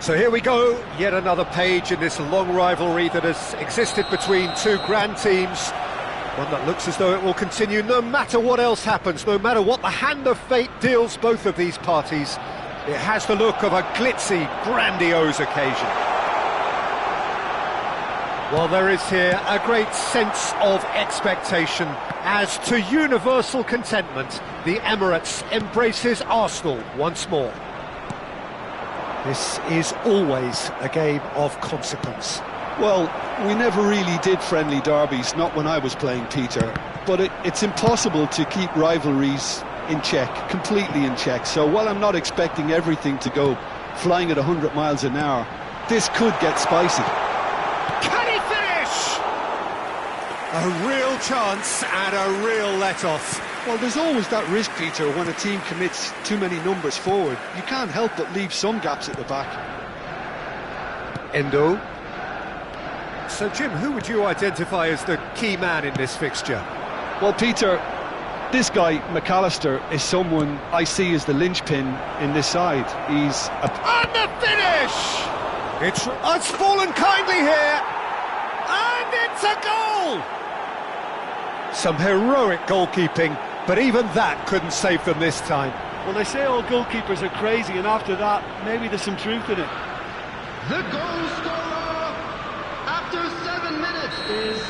So here we go, yet another page in this long rivalry that has existed between two grand teams. One that looks as though it will continue no matter what else happens, no matter what the hand of fate deals both of these parties. It has the look of a glitzy, grandiose occasion. Well, there is here a great sense of expectation as to universal contentment. The Emirates embraces Arsenal once more. This is always a game of consequence. Well, we never really did friendly derbies, not when I was playing, Peter. But it's impossible to keep rivalries in check, completely in check. So while I'm not expecting everything to go flying at 100 miles an hour, this could get spicy. Can he finish? A real chance and a real let-off. Well, there's always that risk, Peter, when a team commits too many numbers forward. You can't help but leave some gaps at the back. Endo. So, Jim, who would you identify as the key man in this fixture? Well, Peter, this guy, McAllister, is someone I see as the linchpin in this side. He's a... And the finish! It's fallen kindly here! And it's a goal! Some heroic goalkeeping, but even that couldn't save them this time. Well, they say all goalkeepers are crazy, and after that, maybe there's some truth in it. The goal scorer after 7 minutes is...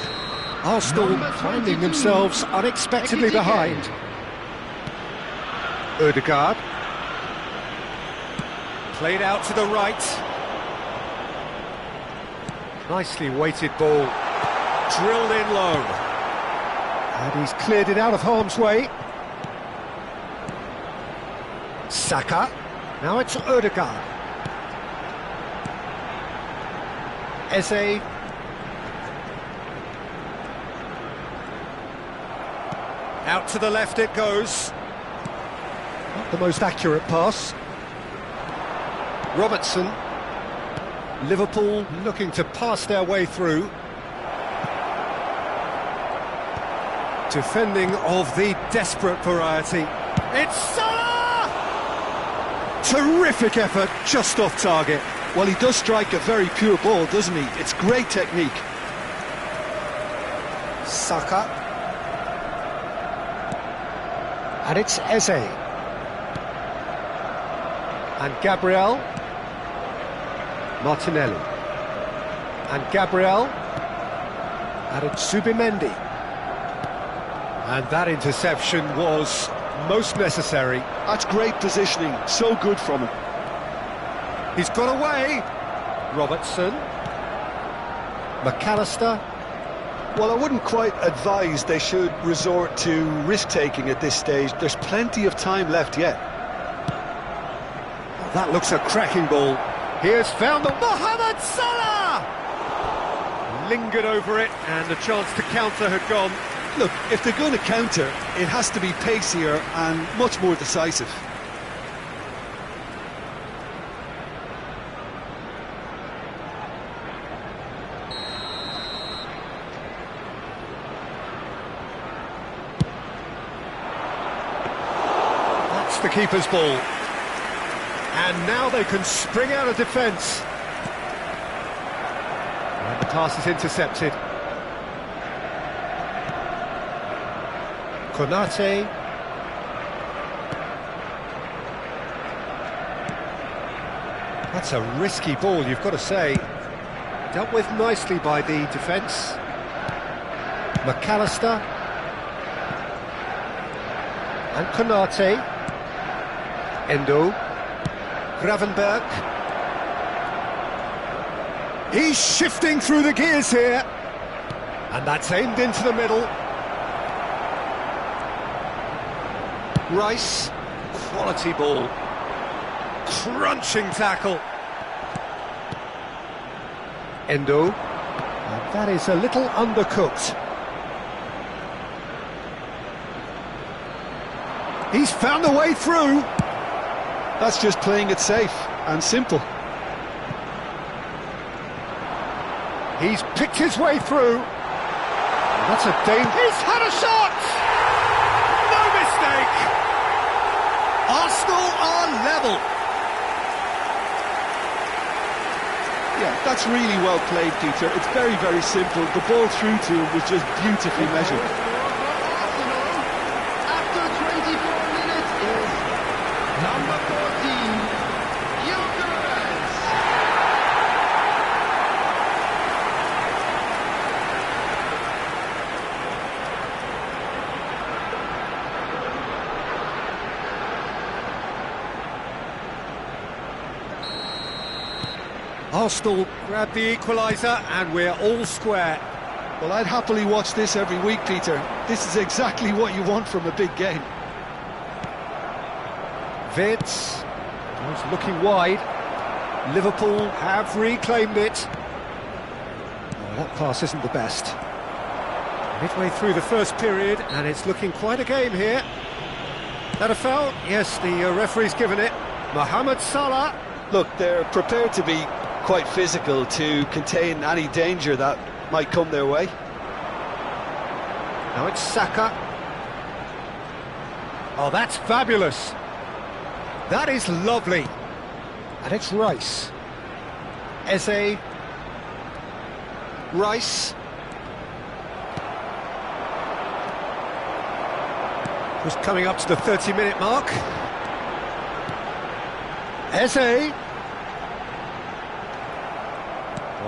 Arsenal finding themselves unexpectedly behind. Ødegaard. Played out to the right. Nicely weighted ball. Drilled in low. And he's cleared it out of harm's way. Saka. Now it's Ødegaard. Eze. Out to the left it goes. Not the most accurate pass. Robertson. Liverpool looking to pass their way through. Defending of the desperate variety. It's Salah! Terrific effort, just off target. Well, he does strike a very pure ball, doesn't he? It's great technique. Saka. And it's Eze. And Gabriel. Martinelli. And Gabriel. And it's Zubimendi. And that interception was most necessary. That's great positioning, so good from him. He's got away. Robertson. McAllister. Well, I wouldn't quite advise they should resort to risk-taking at this stage. There's plenty of time left yet. Oh, that looks a cracking ball. Here's found the Mohamed Salah! Lingered over it, and the chance to counter had gone. Look, if they're going to counter, it has to be pacier and much more decisive. That's the keeper's ball. And now they can spring out of defence. And the pass is intercepted. Konate. That's a risky ball, you've got to say. Dealt with nicely by the defence. McAllister. And Konate. Endo. Gravenberg. He's shifting through the gears here. And that's aimed into the middle. Rice. Quality ball. Crunching tackle. Endo. And that is a little undercooked. He's found a way through. That's just playing it safe and simple. He's picked his way through. That's a danger. He's had a shot! No mistake! Arsenal are level. Yeah, that's really well played, Peter. It's very, very simple. The ball through to him was just beautifully measured. After 24 minutes is number 14, Gyökeres. Arsenal grab the equaliser and we're all square. Well, I'd happily watch this every week, Peter. This is exactly what you want from a big game. Vids was looking wide. Liverpool have reclaimed it. Oh, that pass isn't the best. Midway through the first period, and it's looking quite a game here. That a foul? Yes, the referee's given it. Mohamed Salah. Look, they're prepared to be quite physical to contain any danger that might come their way. Now it's Saka. Oh, that's fabulous. That is lovely. And it's Rice. Eze. Rice. Just coming up to the 30-minute mark. Eze.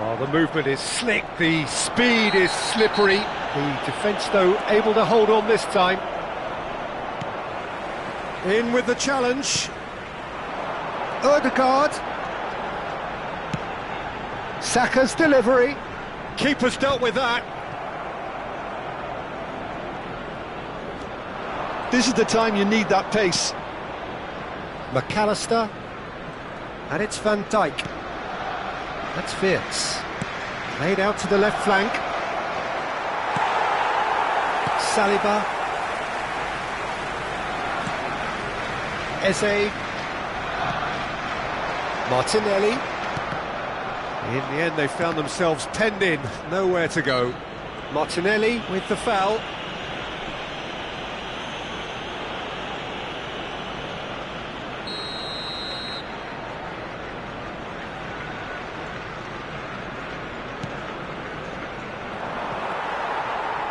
Oh, the movement is slick, the speed is slippery. The defence, though, able to hold on this time. In with the challenge. Ødegaard. Saka's delivery. Keeper's dealt with that. This is the time you need that pace. McAllister. And it's Van Dijk. That's Wirtz. Laid out to the left flank. Saliba. Eze. Martinelli. In the end, they found themselves penned in, nowhere to go. Martinelli with the foul.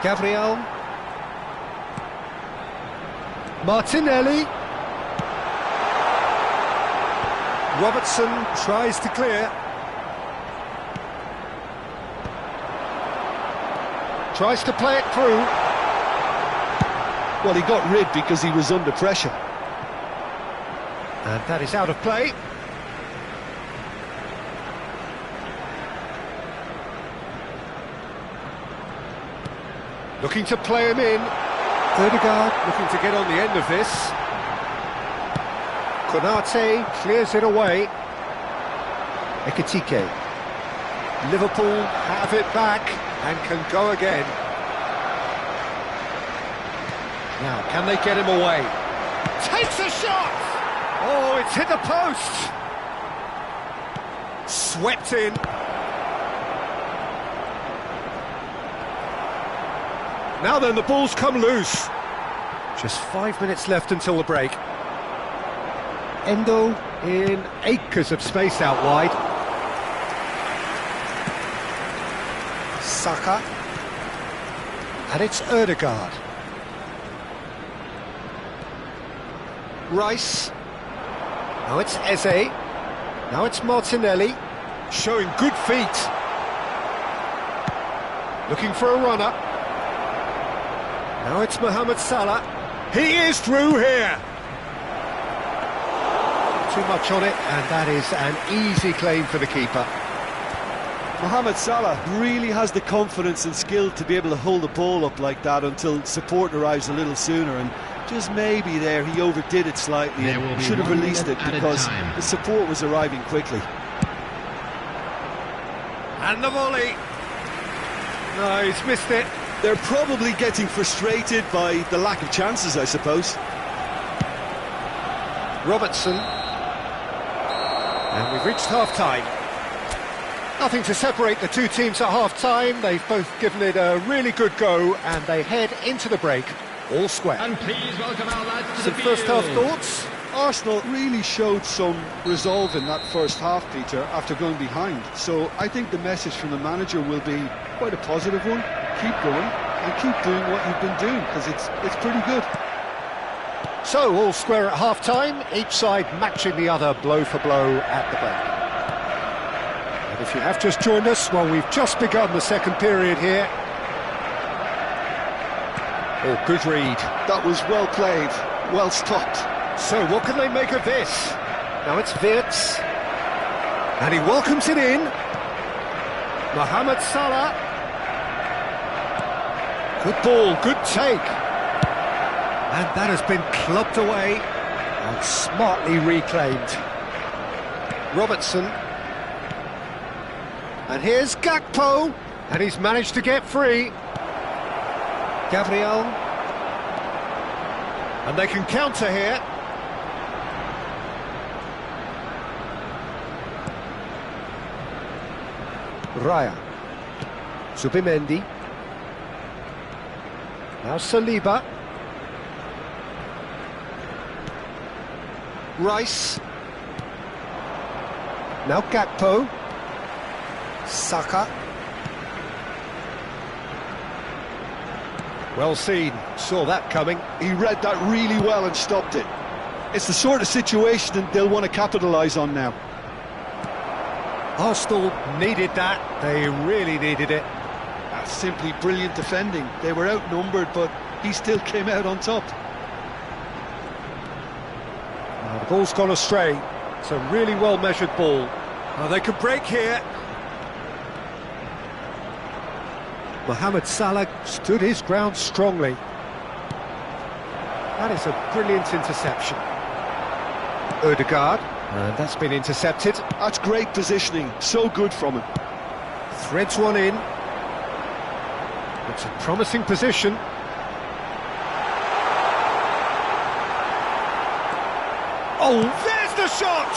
Gabriel. Martinelli. Robertson tries to clear. Tries to play it through. Well, he got rid because he was under pressure. And that is out of play. Looking to play him in. Ødegaard looking to get on the end of this. Konate clears it away. Ekitike. Liverpool have it back and can go again. Now, can they get him away? Takes a shot! Oh, it's hit the post! Swept in. Now then, the ball's come loose. Just 5 minutes left until the break. Endo in acres of space out wide. Saka. And it's Ødegaard. Rice. Now it's Eze. Now it's Martinelli. Showing good feet. Looking for a runner. Now it's Mohamed Salah. He is through here. Too much on it, and that is an easy claim for the keeper. Mohamed Salah really has the confidence and skill to be able to hold the ball up like that until support arrives a little sooner, and just maybe there he overdid it slightly and should have released it because the support was arriving quickly. And the volley. No, he's missed it. They're probably getting frustrated by the lack of chances, I suppose. Robertson. And we've reached half-time. Nothing to separate the two teams at half-time. They've both given it a really good go, and they head into the break all square. And please welcome our lads to Some the first-half field. thoughts? Arsenal really showed some resolve in that first half, Peter, after going behind. So I think the message from the manager will be quite a positive one. Keep going and keep doing what you've been doing, because it's pretty good. So, all square at half-time, each side matching the other blow for blow at the break. And if you have just joined us, well, we've just begun the second period here. Oh, good read. That was well played, well stopped. So, what can they make of this? Now it's Wirtz. And he welcomes it in. Mohamed Salah. Good ball, good take. And that has been clubbed away and smartly reclaimed. Robertson. And here's Gakpo. And he's managed to get free. Gabriel. And they can counter here. Raya. Zubimendi. Now Saliba. Rice. Now Gakpo. Saka. Well seen, saw that coming. He read that really well and stopped it. It's the sort of situation that they'll want to capitalise on now. Arsenal needed that, they really needed it. That's simply brilliant defending. They were outnumbered, but he still came out on top. The ball's gone astray. It's a really well-measured ball. They could break here. Mohamed Salah stood his ground strongly. That is a brilliant interception. Odegaard, and that's been intercepted. That's great positioning, so good from him. Threads one in. It's a promising position. Oh, there's the shot!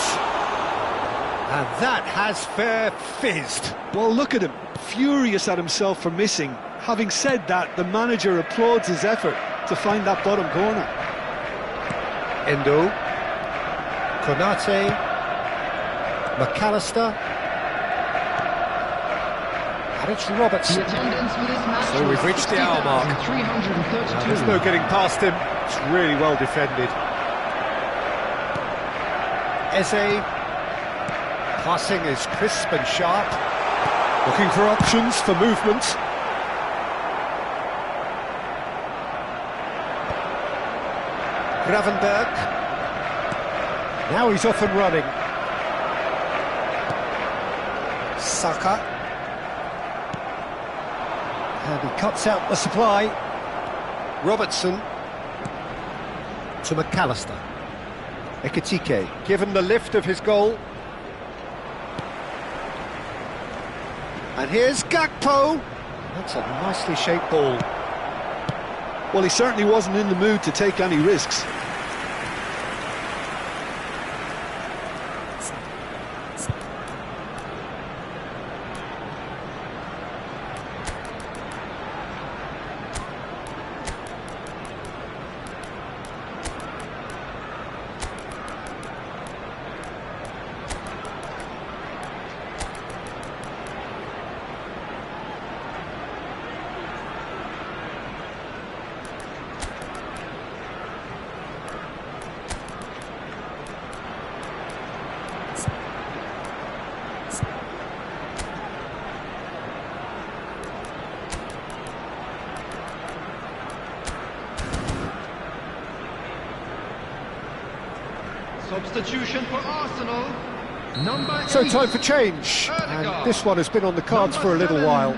And that has fair fizzed. Well, look at him, furious at himself for missing. Having said that, the manager applauds his effort to find that bottom corner. Endo, Konate, McAllister, and it's Robertson. So we've reached the hour mark. Now, there's no getting past him. It's really well defended. Eze, passing is crisp and sharp. Looking for options for movement. Gravenberg. Now he's off and running. Saka. And he cuts out the supply. Robertson to McAllister. Ekitike, given the lift of his goal. And here's Gakpo. That's a nicely shaped ball. Well, he certainly wasn't in the mood to take any risks. Substitution for Arsenal. Number 8. So time for change. And this one has been on the cards for a little while.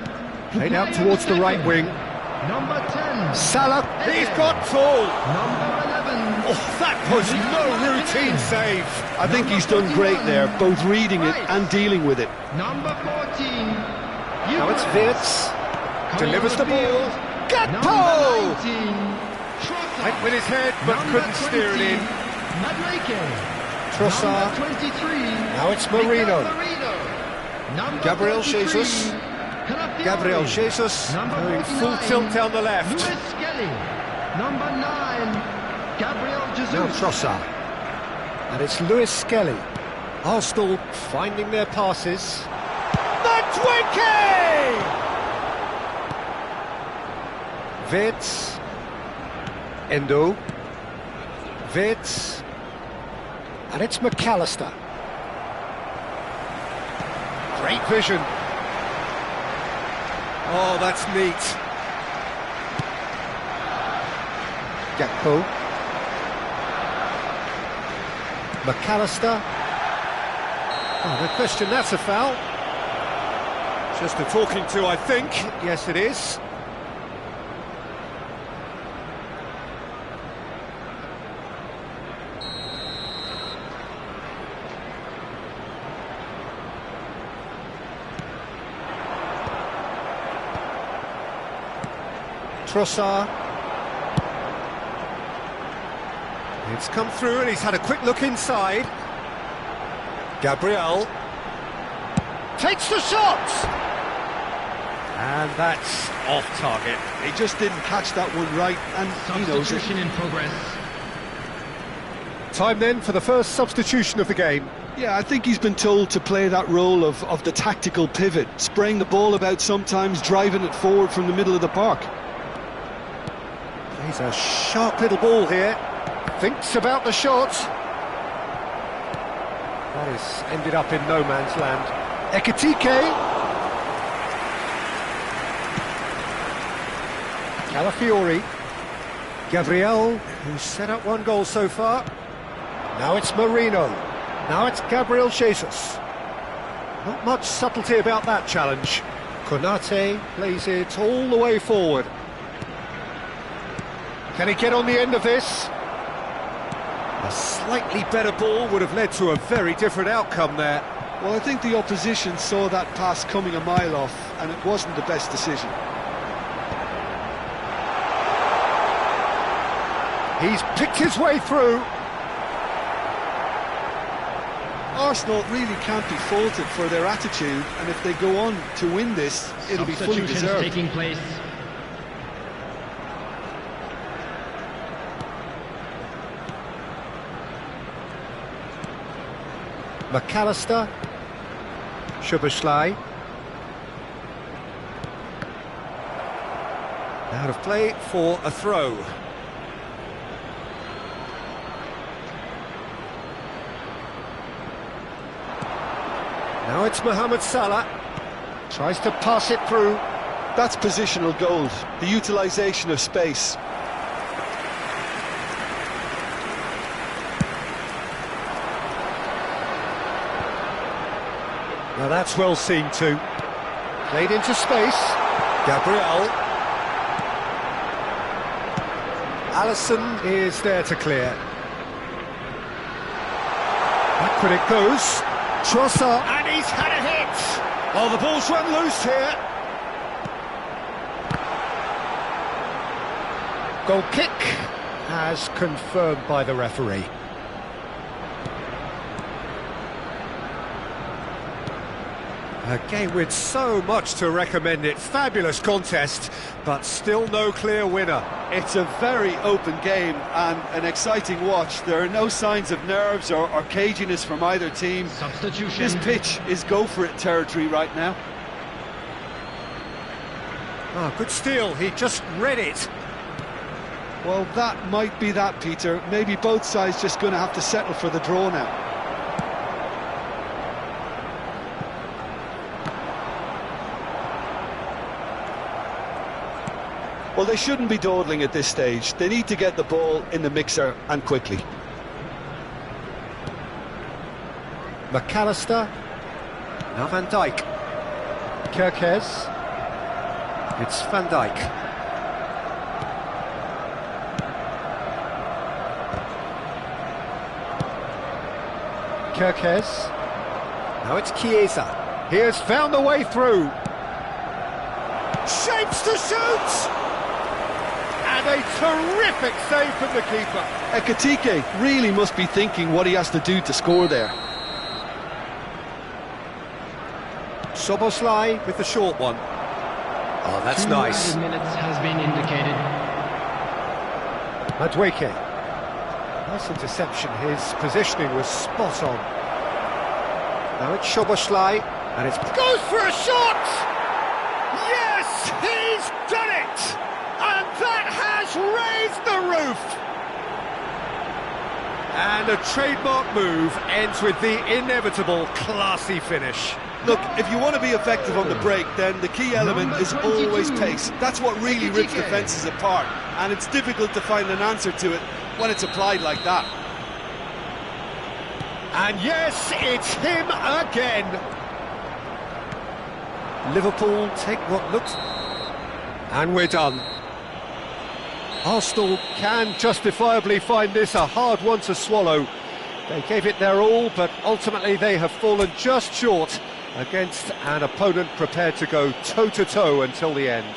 Played out towards the right wing. Number 10. Salah, he's got full. Number 11. Oh, that was no routine save. I think he's done great there, both reading it and dealing with it. Number 14. Now it's Wirtz. Delivers the ball. Gakpo! Number 19. Went with his head, but couldn't steer it in. Trossard. Number 23. Now it's Marino. Number Gabriel 33. Jesus. Calafiori. Gabriel Jesus Number going 49. full tilt down the left. Luis Skelly. Number 9. Gabriel Jesus. Now Trossard. And it's Lewis Skelly. Arsenal finding their passes. Madueke! Vitz. Endo. Vitz. And it's McAllister. Great vision. Oh, that's neat. Gakpo. McAllister. Oh, no question, that's a foul. Just a talking to, I think. Yes, it is. Trossard. It's come through and he's had a quick look inside. Gabriel takes the shot! And that's off target. He just didn't catch that one right, and he knows it. Substitution in progress. Time then for the first substitution of the game. Yeah, I think he's been told to play that role of the tactical pivot, spraying the ball about sometimes, driving it forward from the middle of the park. He's a sharp little ball here. Thinks about the shot. That has ended up in no man's land. Ekitike. Calafiori. Gabriel, who's set up one goal so far. Now it's Marino. Now it's Gabriel Jesus. Not much subtlety about that challenge. Konate plays it all the way forward. Can he get on the end of this? A slightly better ball would have led to a very different outcome there. Well, I think the opposition saw that pass coming a mile off, and it wasn't the best decision. He's picked his way through. Arsenal really can't be faulted for their attitude, and if they go on to win this, it'll be fully Substitutions deserved. taking place. McAllister. Szoboszlai. Out of play for a throw. Now it's Mohamed Salah. Tries to pass it through. That's positional gold, the utilisation of space. Now that's well seen too. Played into space. Gabriel. Alisson is there to clear. Backward it goes. Trossard, and he's had a hit! Oh, the ball's run loose here. Goal kick, as confirmed by the referee. A game with so much to recommend it. Fabulous contest, but still no clear winner. It's a very open game and an exciting watch. There are no signs of nerves or caginess from either team. Substitution. This pitch is go-for-it territory right now. Oh, good steal, he just read it. Well, that might be that, Peter. Maybe both sides just going to have to settle for the draw now. Well, they shouldn't be dawdling at this stage. They need to get the ball in the mixer and quickly. McAllister. Now Van Dijk. Kerkez. It's Van Dijk. Kerkez. Now it's Chiesa. He has found a way through. Shapes to shoot! And a terrific save from the keeper. Ekitike really must be thinking what he has to do to score there. Szoboszlai with the short one. Oh, that's 2 nice. added minutes has been indicated. Madueke. Nice interception, his positioning was spot on. Now it's Szoboszlai, and it goes for a shot! Yes, he's done it! And that has raised the roof! And a trademark move ends with the inevitable classy finish. Look, if you want to be effective on the break, then the key element is always pace. That's what really rips defences apart, and it's difficult to find an answer to it when it's applied like that. And yes, it's him again. Liverpool take what looks... And we're done. Arsenal can justifiably find this a hard one to swallow. They gave it their all, but ultimately they have fallen just short against an opponent prepared to go toe-to-toe until the end.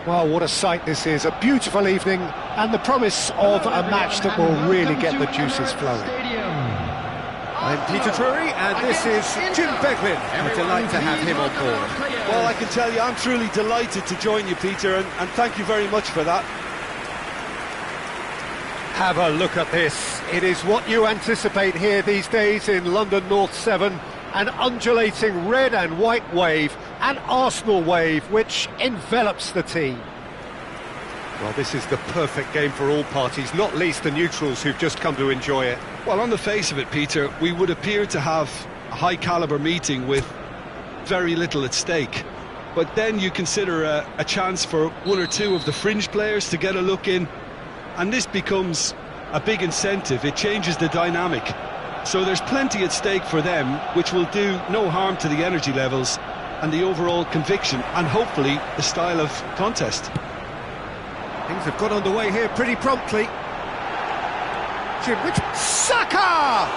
Well, what a sight this is, a beautiful evening and the promise of a match that will really get the juices flowing. I'm Peter Drury and this is Jim Beglin. A delight to have him on board. Well, I can tell you I'm truly delighted to join you, Peter, and thank you very much for that. Have a look at this. It is what you anticipate here these days in London North 7. An undulating red and white wave, an Arsenal wave which envelops the team. Well, this is the perfect game for all parties, not least the neutrals who've just come to enjoy it. Well, on the face of it, Peter, we would appear to have a high-caliber meeting with very little at stake. But then you consider a chance for one or two of the fringe players to get a look in, and this becomes a big incentive. It changes the dynamic. So there's plenty at stake for them, which will do no harm to the energy levels and the overall conviction and hopefully the style of contest. Things have got underway here pretty promptly. Saka!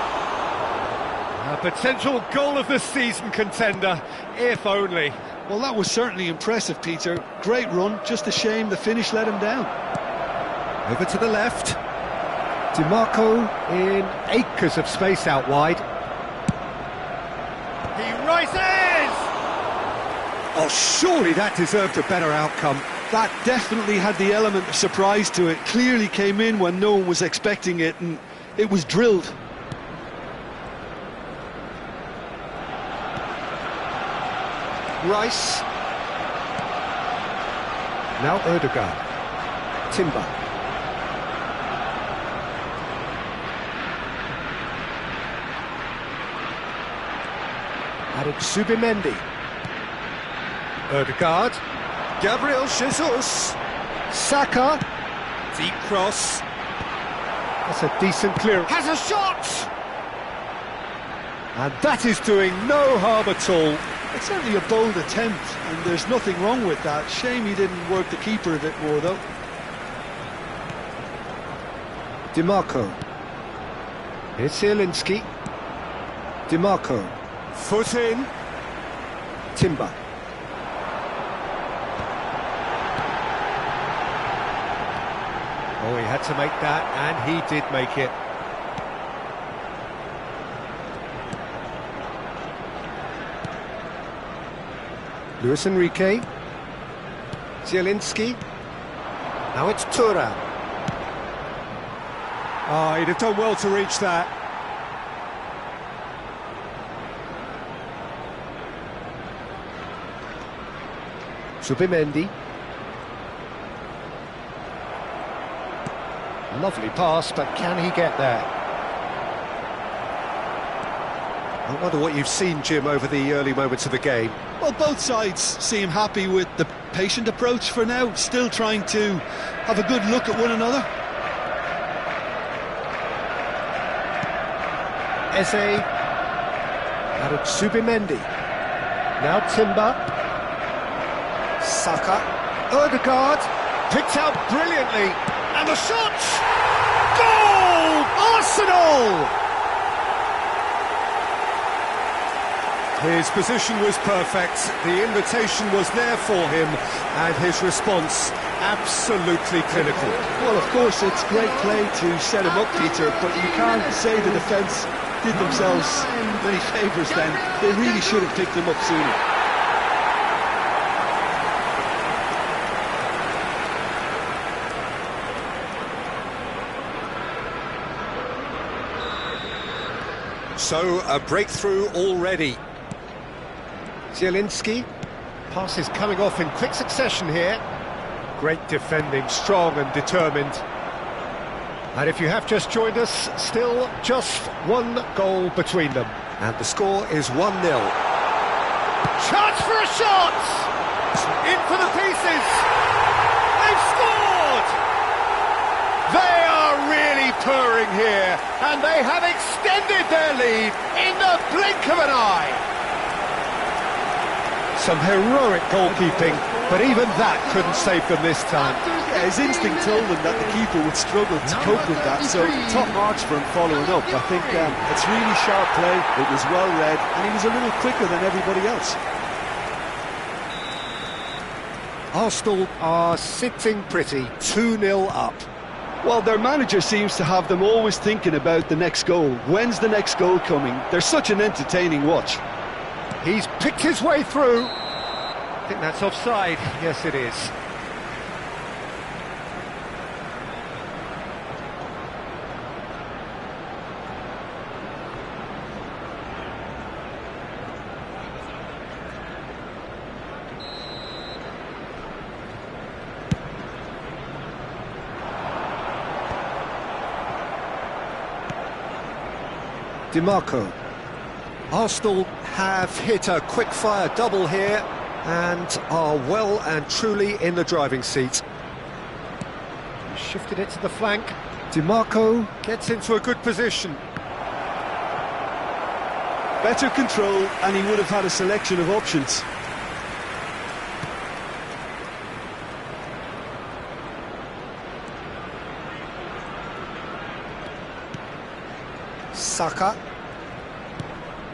A potential goal of the season contender, if only. Well, that was certainly impressive, Peter. Great run, just a shame the finish let him down. Over to the left. DiMarco in acres of space out wide. Oh, surely that deserved a better outcome. That definitely had the element of surprise to it. Clearly came in when no one was expecting it, and it was drilled. Rice. Now Ødegaard. Timber. Added Subimendi. Ødegaard. Gabriel Jesus. Saka. Deep cross. That's a decent clearance. Has a shot! And that is doing no harm at all. It's certainly a bold attempt, and there's nothing wrong with that. Shame he didn't work the keeper a bit more, though. DiMarco. Here's Zielinski. DiMarco. Foot in. Timber. Oh, he had to make that, and he did make it. Luis Enrique. Zielinski. Now it's Thuram. Oh, he'd have done well to reach that. Subimendi. Lovely pass, but can he get there? I wonder what you've seen, Jim, over the early moments of the game. Well, both sides seem happy with the patient approach for now, still trying to have a good look at one another. Eze. Out of Subimendi. Now Timber. Saka. Ødegaard. Picked out brilliantly. And the shot! Goal! Arsenal! His position was perfect, the invitation was there for him, and his response absolutely clinical. Well, of course, it's great play to set him up, Peter, but you can't say the defence did themselves many favours then. They really should have picked him up sooner. So, a breakthrough already. Zielinski. Pass is coming off in quick succession here. Great defending, strong and determined. And if you have just joined us, still just one goal between them. And the score is 1-0. Chance for a shot! In for the pieces! They've scored! They are really purring here, and they have extended their lead in the blink of an eye. Some heroic goalkeeping, but even that couldn't save them this time. Yeah, his instinct told him that the keeper would struggle to cope with that, so top marks for him following up. I think it's really sharp play, it was well read, and he was a little quicker than everybody else. Arsenal are sitting pretty, 2-0 up. Well, their manager seems to have them always thinking about the next goal. When's the next goal coming? They're such an entertaining watch. He's picked his way through. I think that's offside. Yes, it is. DiMarco. Arsenal have hit a quick-fire double here and are well and truly in the driving seat. He shifted it to the flank. DiMarco gets into a good position. Better control, and he would have had a selection of options. Saka.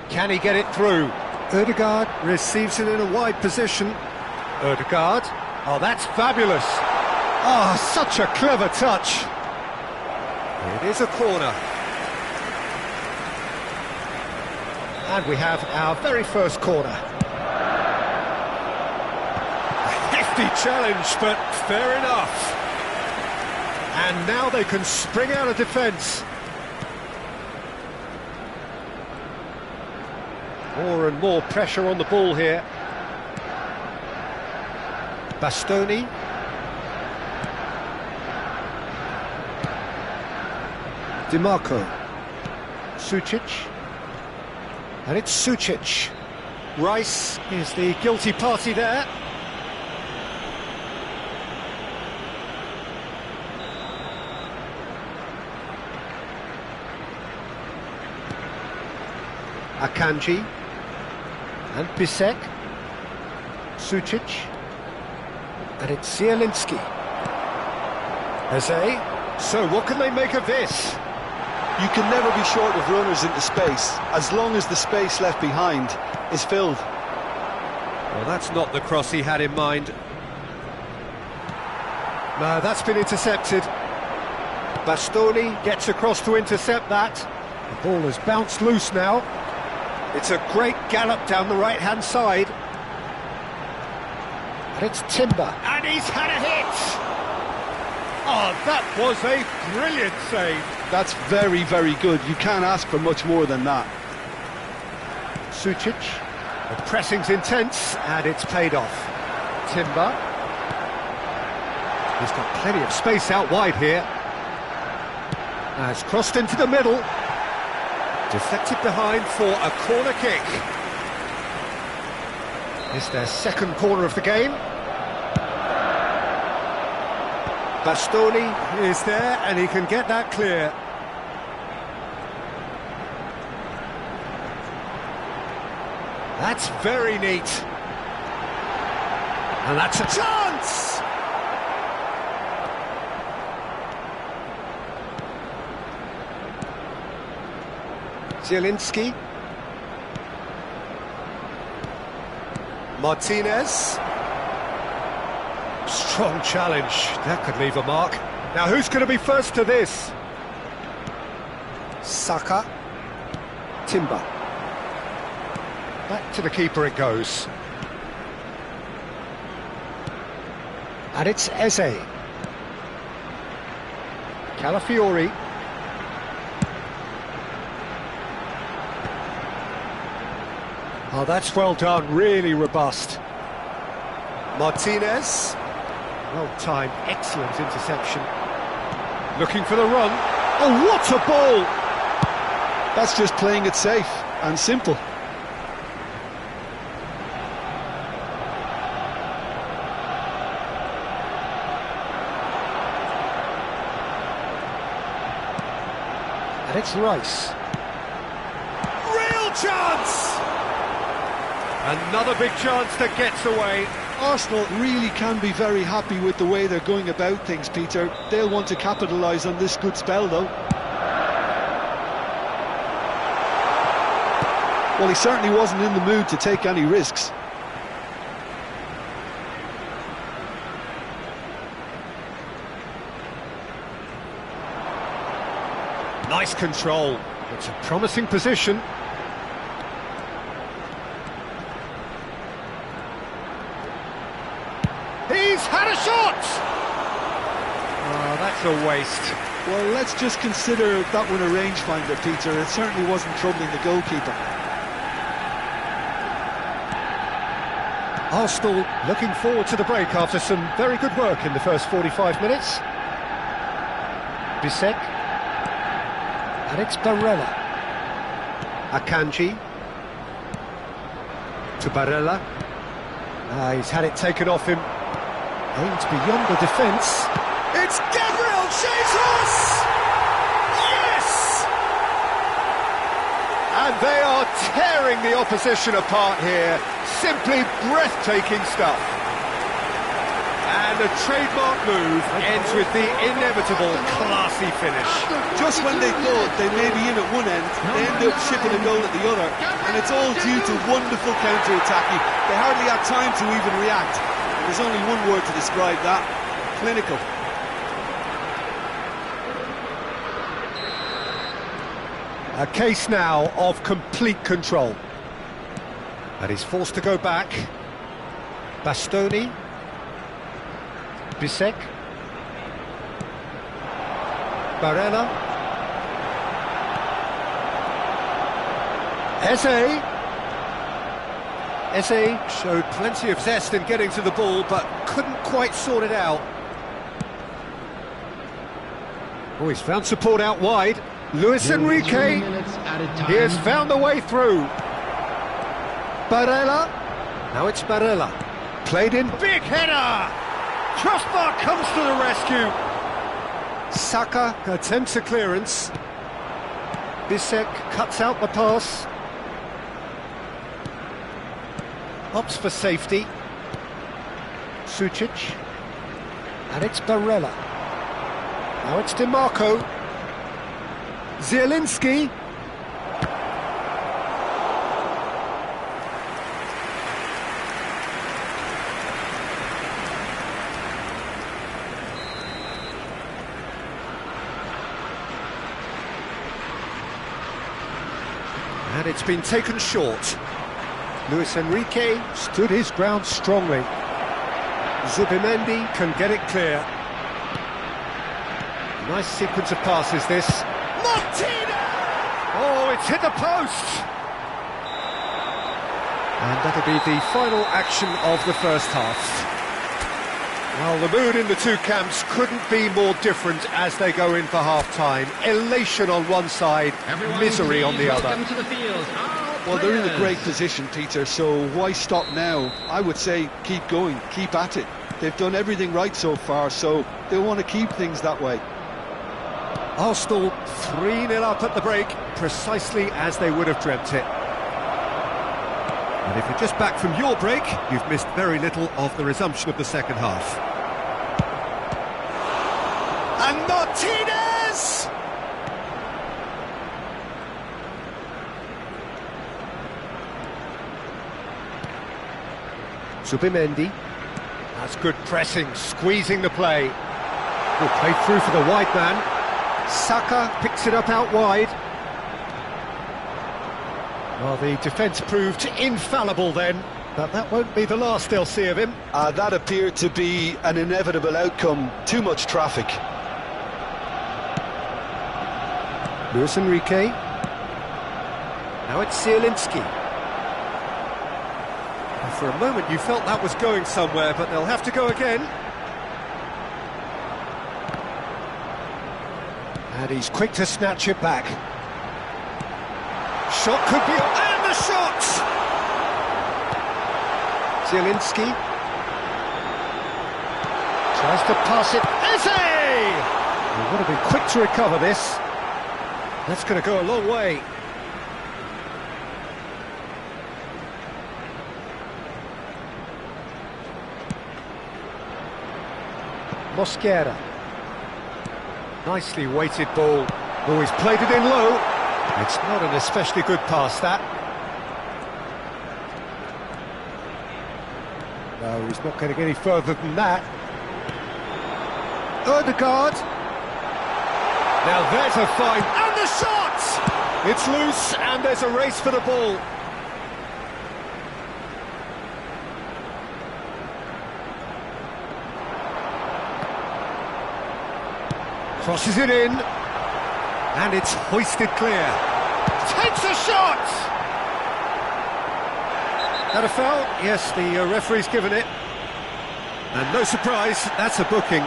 Can he get it through? Ødegaard receives it in a wide position. Ødegaard. Oh, that's fabulous. Oh, such a clever touch. It is a corner. And we have our very first corner. Lofty challenge, but fair enough. And now they can spring out of defence. More and more pressure on the ball here. Bastoni. DiMarco. Sucic. And it's Sucic. Rice is the guilty party there. Akanji. And Bisek. Sucic. And it's Zielinski. Eze. So what can they make of this? You can never be short of runners into space, as long as the space left behind is filled. Well, that's not the cross he had in mind. No, that's been intercepted. Bastoni gets across to intercept that. The ball has bounced loose now. It's a great gallop down the right-hand side. And it's Timber. And he's had a hit! Oh, that was a brilliant save. That's very, very good. You can't ask for much more than that. Sucic. The pressing's intense, and it's paid off. Timber. He's got plenty of space out wide here. Has crossed into the middle. Deflected behind for a corner kick. It's their second corner of the game. Bastoni is there, and he can get that clear. That's very neat. And that's a chance! Zielinski. Martinez. Strong challenge. That could leave a mark. Now who's going to be first to this? Saka. Timber. Back to the keeper it goes. And it's Eze. Calafiori. Oh, that's well done, really robust. Martinez. Well-timed, excellent interception. Looking for the run. Oh, what a ball! That's just playing it safe and simple. And it's Rice. Real chance! Another big chance that gets away. Arsenal really can be very happy with the way they're going about things, Peter. They'll want to capitalise on this good spell, though. Well, he certainly wasn't in the mood to take any risks. Nice control. It's a promising position. He's had a shot! Oh, that's a waste. Well, let's just consider that one a rangefinder, Peter. It certainly wasn't troubling the goalkeeper. Arsenal looking forward to the break after some very good work in the first 45 minutes. Bisek. And it's Barella. Akanji. To Barella. He's had it taken off him. Aimed beyond the defence. It's Gabriel Jesus! Yes! And they are tearing the opposition apart here. Simply breathtaking stuff. And a trademark move ends with the inevitable classy finish. Just when they thought they may be in at one end, they end up shipping a goal at the other. And it's all due to wonderful counter-attacking. They hardly had time to even react. There's only one word to describe that: clinical. A case now of complete control. And he's forced to go back. Bastoni. Bisek. Barella. Eze. Eze showed plenty of zest in getting to the ball, but couldn't quite sort it out. Oh, he's found support out wide. Luis Enrique. He has found a way through. Barella. Now it's Barella. Played in. Big header! Crossbar comes to the rescue. Saka attempts a clearance. Bisek cuts out the pass. Opts for safety. Sucic. And it's Barella. Now it's DiMarco. Zielinski. And it's been taken short. Luis Enrique stood his ground strongly. Zubimendi can get it clear. Nice sequence of passes this. Martina! Oh, it's hit the post! And that'll be the final action of the first half. Well, the mood in the two camps couldn't be more different as they go in for half-time. Elation on one side, misery on the other. Well, they're in a great position, Peter, so why stop now? I would say keep going, keep at it. They've done everything right so far, so they'll want to keep things that way. Arsenal 3-0 up at the break, precisely as they would have dreamt it. And if you're just back from your break, you've missed very little of the resumption of the second half. And Martinez! Zubimendi. That's good pressing, squeezing the play. Good play through for the wide man. Saka picks it up out wide. Well, the defence proved infallible then, but that won't be the last they'll see of him. That appeared to be an inevitable outcome. Too much traffic. Luis Enrique. Now it's Zielinski. For a moment you felt that was going somewhere, but they'll have to go again. And he's quick to snatch it back. Shot could be... and the shot! Zielinski. Tries to pass it. Eze! You've got to be quick to recover this. That's going to go a long way. Mosquera. Nicely weighted ball. Oh, he's played it in low. It's not an especially good pass, that. No, he's not going to get any further than that. Ødegaard. Now there's a fine... and the shot! It's loose, and there's a race for the ball. Crosses it in, and it's hoisted clear. Takes a shot! That a foul? Yes, the referee's given it. And no surprise, that's a booking.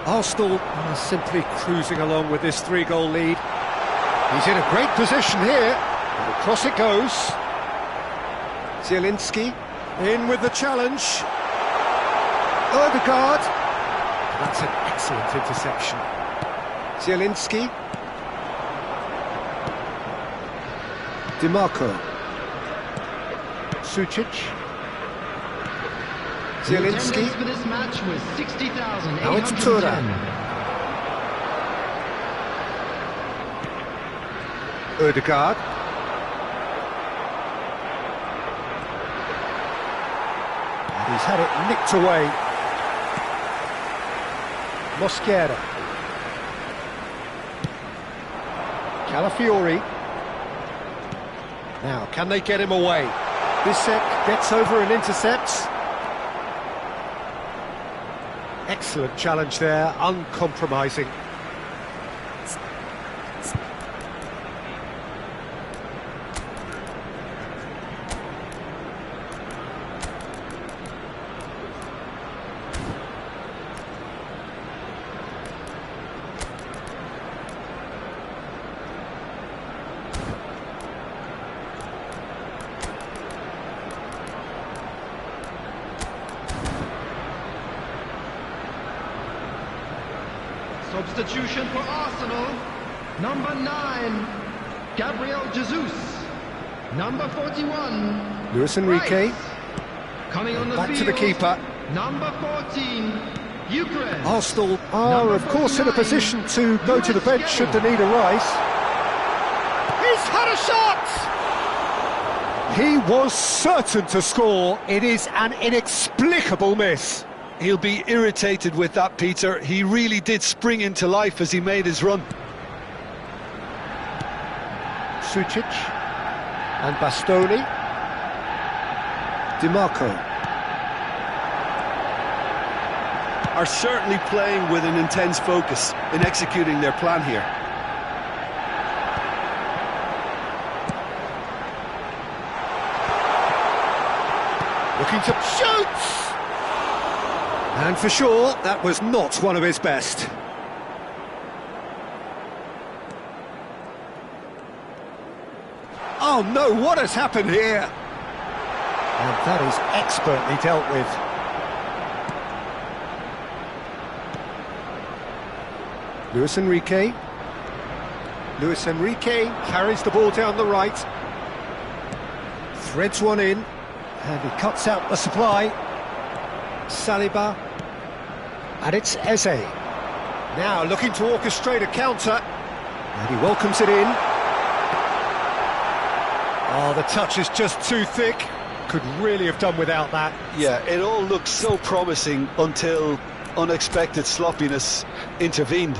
Arsenal are simply cruising along with this 3-goal lead. He's in a great position here, and across it goes. Zielinski in with the challenge. Ødegaard. That's an excellent interception. Zielinski. DiMarco. Sucic. Zielinski. For this match was 60,000. Now it's Turan. Ødegaard. He's had it nicked away. Mosquera. Calafiori. Now, can they get him away? Bissek gets over and intercepts. Excellent challenge there, uncompromising. Substitution for Arsenal. Number 9, Gabriel Jesus. Number 41, Luis Enrique. Rice. Coming on the Back field, to the keeper. Number 14, Eucharist. Arsenal are, Number of course, in a 49, position to go to the bench should they need a Rice. He's had a shot! He was certain to score. It is an inexplicable miss. He'll be irritated with that, Peter. He really did spring into life as he made his run. Sucic and Bastoni. DiMarco. Are certainly playing with an intense focus in executing their plan here. Looking to shoot! And for sure, that was not one of his best. Oh no, what has happened here? And that is expertly dealt with. Luis Enrique. Luis Enrique carries the ball down the right. Threads one in. And he cuts out the supply. Saliba. And it's Eze. Now looking to orchestrate a counter. And he welcomes it in. Oh, the touch is just too thick. Could really have done without that. Yeah, it all looked so promising until unexpected sloppiness intervened.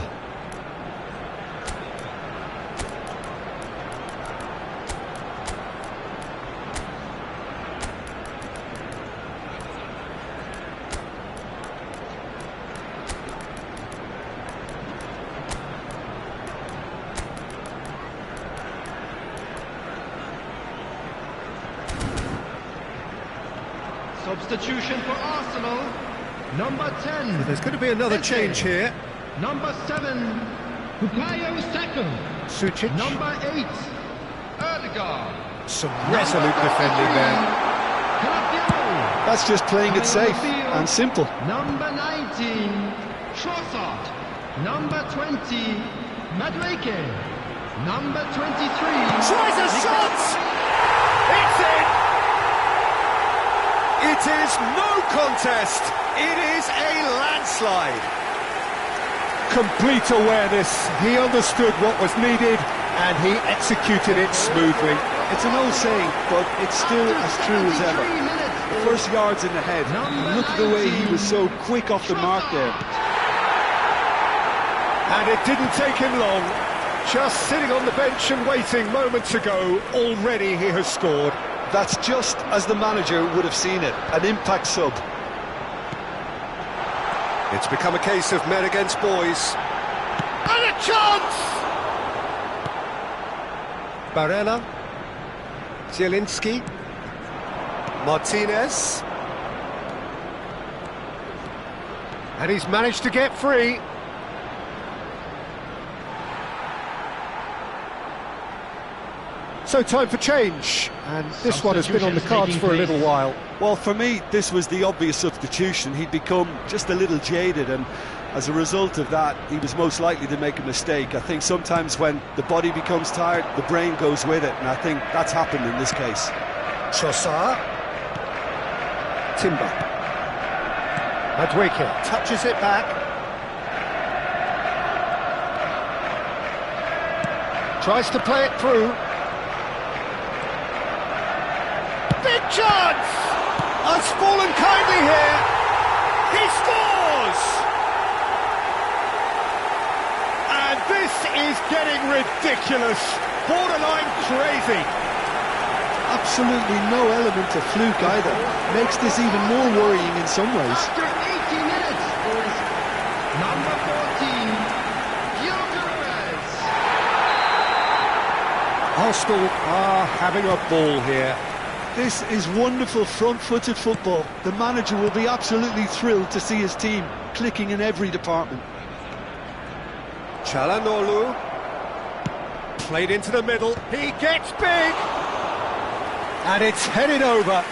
Substitution for Arsenal. Number 10. There's going to be another Eze. change here. Number 7, Bukayo Saka. Sucic. Number 8, Erdegaard. Some resolute defending there. Calafiori. That's just playing it safe and simple. Number 19, Trossard. Number 20, Madueke. Number 23. Tries a shot! It's in! It is no contest. It is a landslide. Complete awareness. He understood what was needed and he executed it smoothly. It's an old saying, but it's still as true as ever. The first yard's in the head. Look at the way he was so quick off the mark there. And it didn't take him long. Just sitting on the bench and waiting moments ago, already he has scored. That's just as the manager would have seen it, an impact sub. It's become a case of men against boys. And a chance! Barella. Zielinski. Martinez. And he's managed to get free. So time for change, and this one has been on the cards for a little while. Well, for me, this was the obvious substitution. He'd become just a little jaded, and as a result of that, he was most likely to make a mistake. I think sometimes when the body becomes tired, the brain goes with it, and I think that's happened in this case. Trossard. Timber. Madueke touches it back. Tries to play it through. Big chance! has fallen kindly here. He scores! And this is getting ridiculous. Borderline crazy. Absolutely no element of fluke either. Makes this even more worrying in some ways. After 80 minutes is number 14, Gyökeres. Arsenal are having a ball here. This is wonderful front-footed football. The manager will be absolutely thrilled to see his team clicking in every department. Çalhanoğlu played into the middle. He gets big, and it's headed over.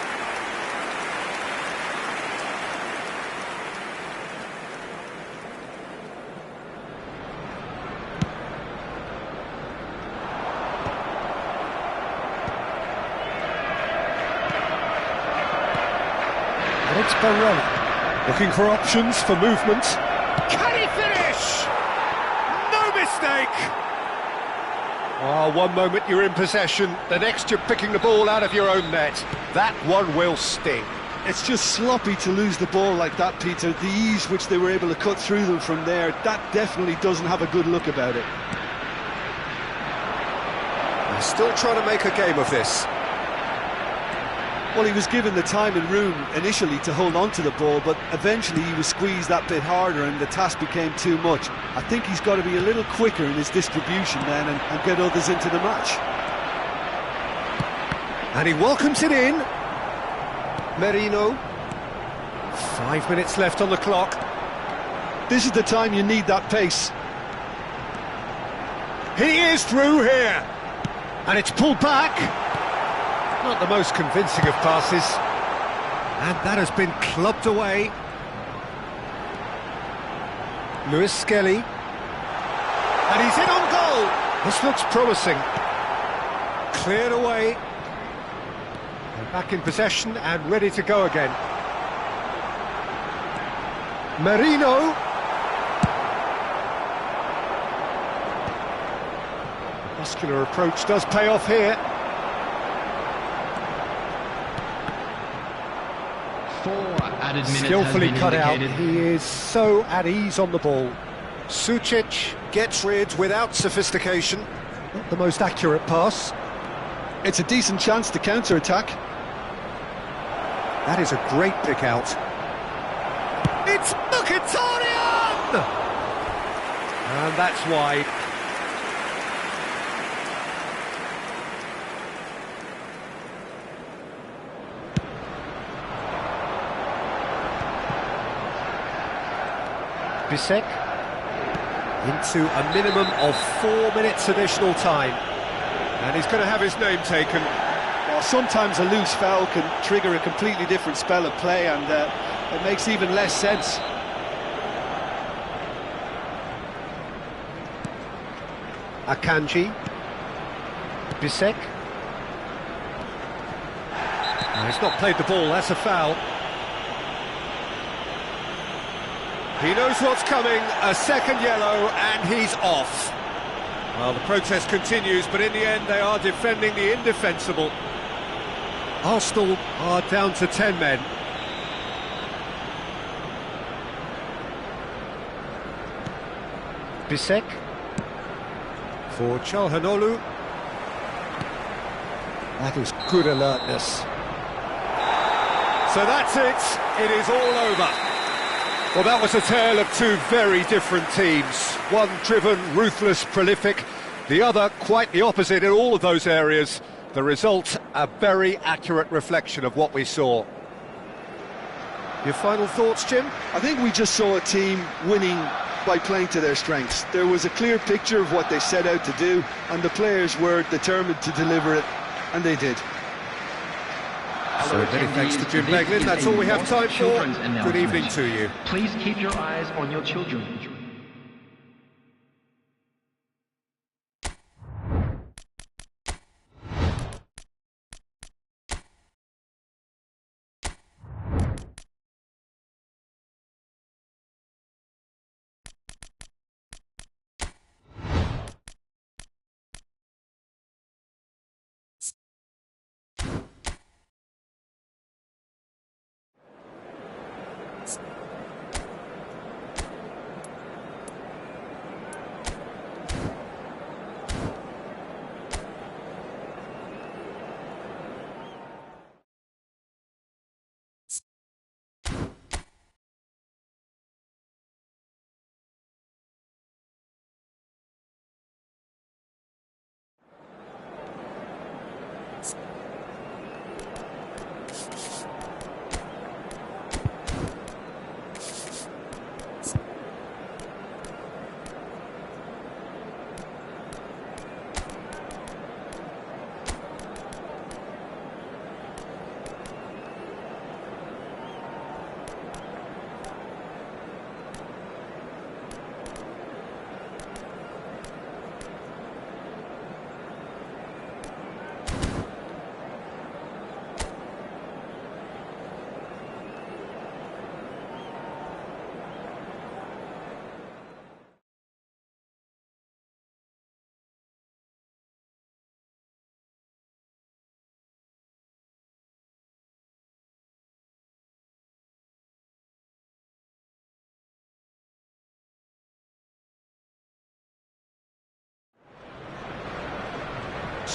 And it's Barella looking for options for movement. Can he finish? No mistake! Oh, one moment you're in possession, the next you're picking the ball out of your own net. That one will sting. It's just sloppy to lose the ball like that, Peter. The ease which they were able to cut through them from there, that definitely doesn't have a good look about it. They're still trying to make a game of this. Well, he was given the time and room initially to hold on to the ball, but eventually he was squeezed that bit harder and the task became too much. I think he's got to be a little quicker in his distribution then and get others into the match. And he welcomes it in. Merino. 5 minutes left on the clock. This is the time you need that pace. He is through here. And it's pulled back. Not the most convincing of passes. And that has been clubbed away. Lewis Skelly. And he's in on goal. This looks promising. Cleared away. And back in possession and ready to go again. Merino. The muscular approach does pay off here. 4 added minutes Skillfully has been cut out. indicated. He is so at ease on the ball. Sucic gets rid without sophistication. Not the most accurate pass. It's a decent chance to counter-attack. That is a great pick out. It's Mkhitaryan! And that's wide. Bisek into a minimum of 4 minutes additional time, and he's going to have his name taken. Well, sometimes a loose foul can trigger a completely different spell of play, and it makes even less sense. Akanji. Bisek. No, he's not played the ball, that's a foul. He knows what's coming, a second yellow, and he's off. Well, the protest continues, but in the end they are defending the indefensible. Arsenal are down to 10 men. Bisek for Çalhanoğlu. That is good alertness. So that's it, it is all over. Well, that was a tale of two very different teams. One driven, ruthless, prolific. The other quite the opposite in all of those areas. The result, a very accurate reflection of what we saw. Your final thoughts, Jim? I think we just saw a team winning by playing to their strengths. There was a clear picture of what they set out to do, and the players were determined to deliver it, and they did. So many thanks to Jim Beglin. That's all we have time for. Good evening to you. Please keep your eyes on your children.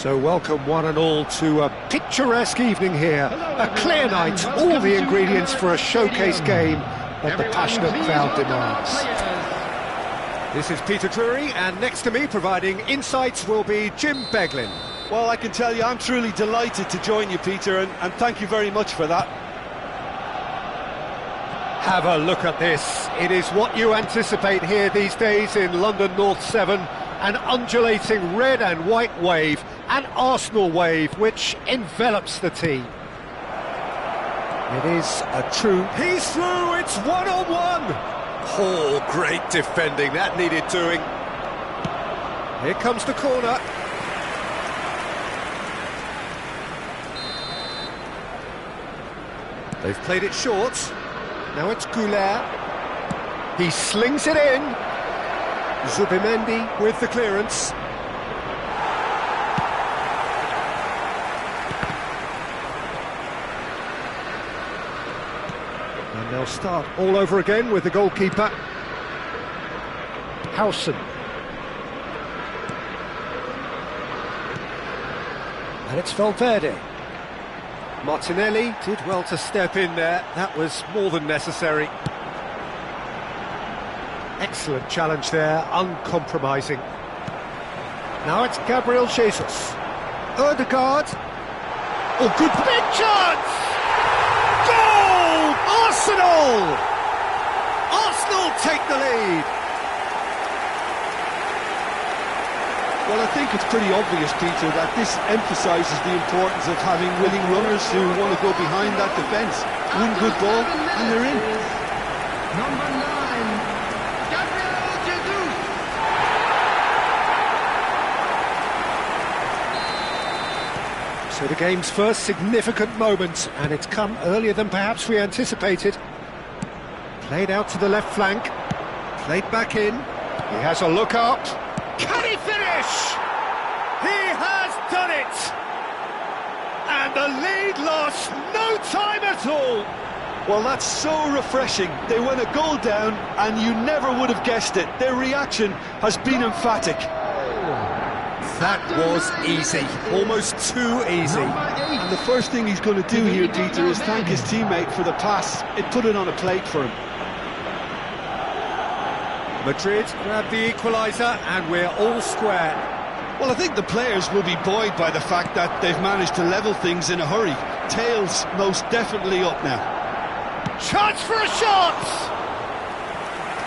So welcome one and all to a picturesque evening here, a clear night, all the ingredients for a showcase game that the passionate crowd demands. This is Peter Drury, and next to me providing insights will be Jim Beglin. Well, I can tell you I'm truly delighted to join you, Peter, and thank you very much for that. Have a look at this. It is what you anticipate here these days in London North 7, an undulating red and white wave, an Arsenal wave which envelops the team. It is a true... He's through, it's one-on-one! Oh, great defending, that needed doing. Here comes the corner. They've played it short. Now it's Goulart. He slings it in. Zubimendi with the clearance. And they'll start all over again with the goalkeeper. Howson. And it's Valverde. Martinelli did well to step in there, that was more than necessary. Excellent challenge there, uncompromising. Now it's Gabriel Jesus. Ødegaard. Oh, good big chance! Goal! Arsenal! Arsenal take the lead! Well, I think it's pretty obvious, Peter, that this emphasises the importance of having willing runners who want to go behind that defence, win good ball, and they're in. Number 9, Gabriel Jesus. So the game's first significant moment, and it's come earlier than perhaps we anticipated. Played out to the left flank, played back in, he has a look up. Can he finish? He has done it! And the lead lost no time at all! Well, that's so refreshing. They went a goal down and you never would have guessed it. Their reaction has been emphatic. That was easy, almost too easy. And the first thing he's going to do here, Peter, is thank his teammate for the pass. It put it on a plate for him. Madrid grab the equaliser and we're all square. Well, I think the players will be buoyed by the fact that they've managed to level things in a hurry. Tails most definitely up now. Chance for a shot!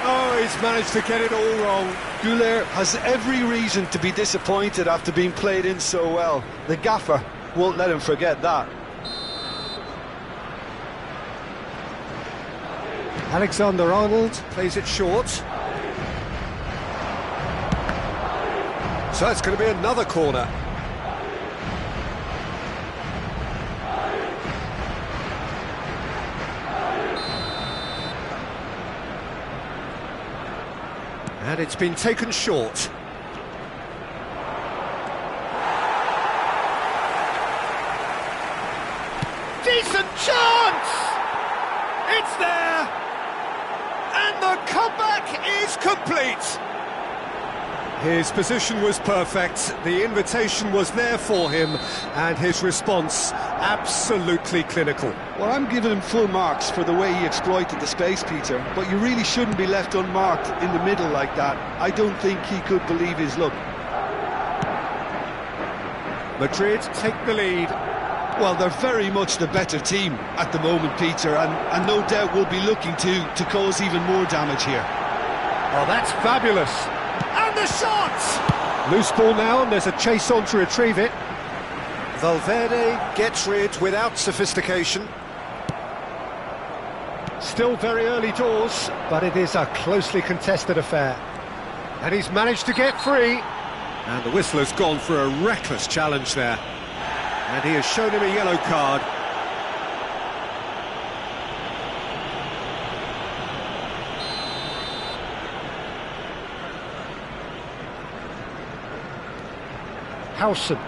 Oh, he's managed to get it all wrong. Goulart has every reason to be disappointed after being played in so well. The gaffer won't let him forget that. Alexander-Arnold plays it short. So it's going to be another corner. And it's been taken short. Decent chance! It's there! And the comeback is complete! His position was perfect, the invitation was there for him, and his response absolutely clinical. Well, I'm giving him full marks for the way he exploited the space, Peter, but you really shouldn't be left unmarked in the middle like that. I don't think he could believe his luck. Madrid take the lead. Well, they're very much the better team at the moment, Peter, and no doubt will be looking to cause even more damage here. Oh, that's fabulous! And the shot! Loose ball now, and there's a chase on to retrieve it. Valverde gets rid without sophistication. Still very early doors, but it is a closely contested affair. And he's managed to get free. And the whistle has gone for a reckless challenge there. And he has shown him a yellow card. Howson.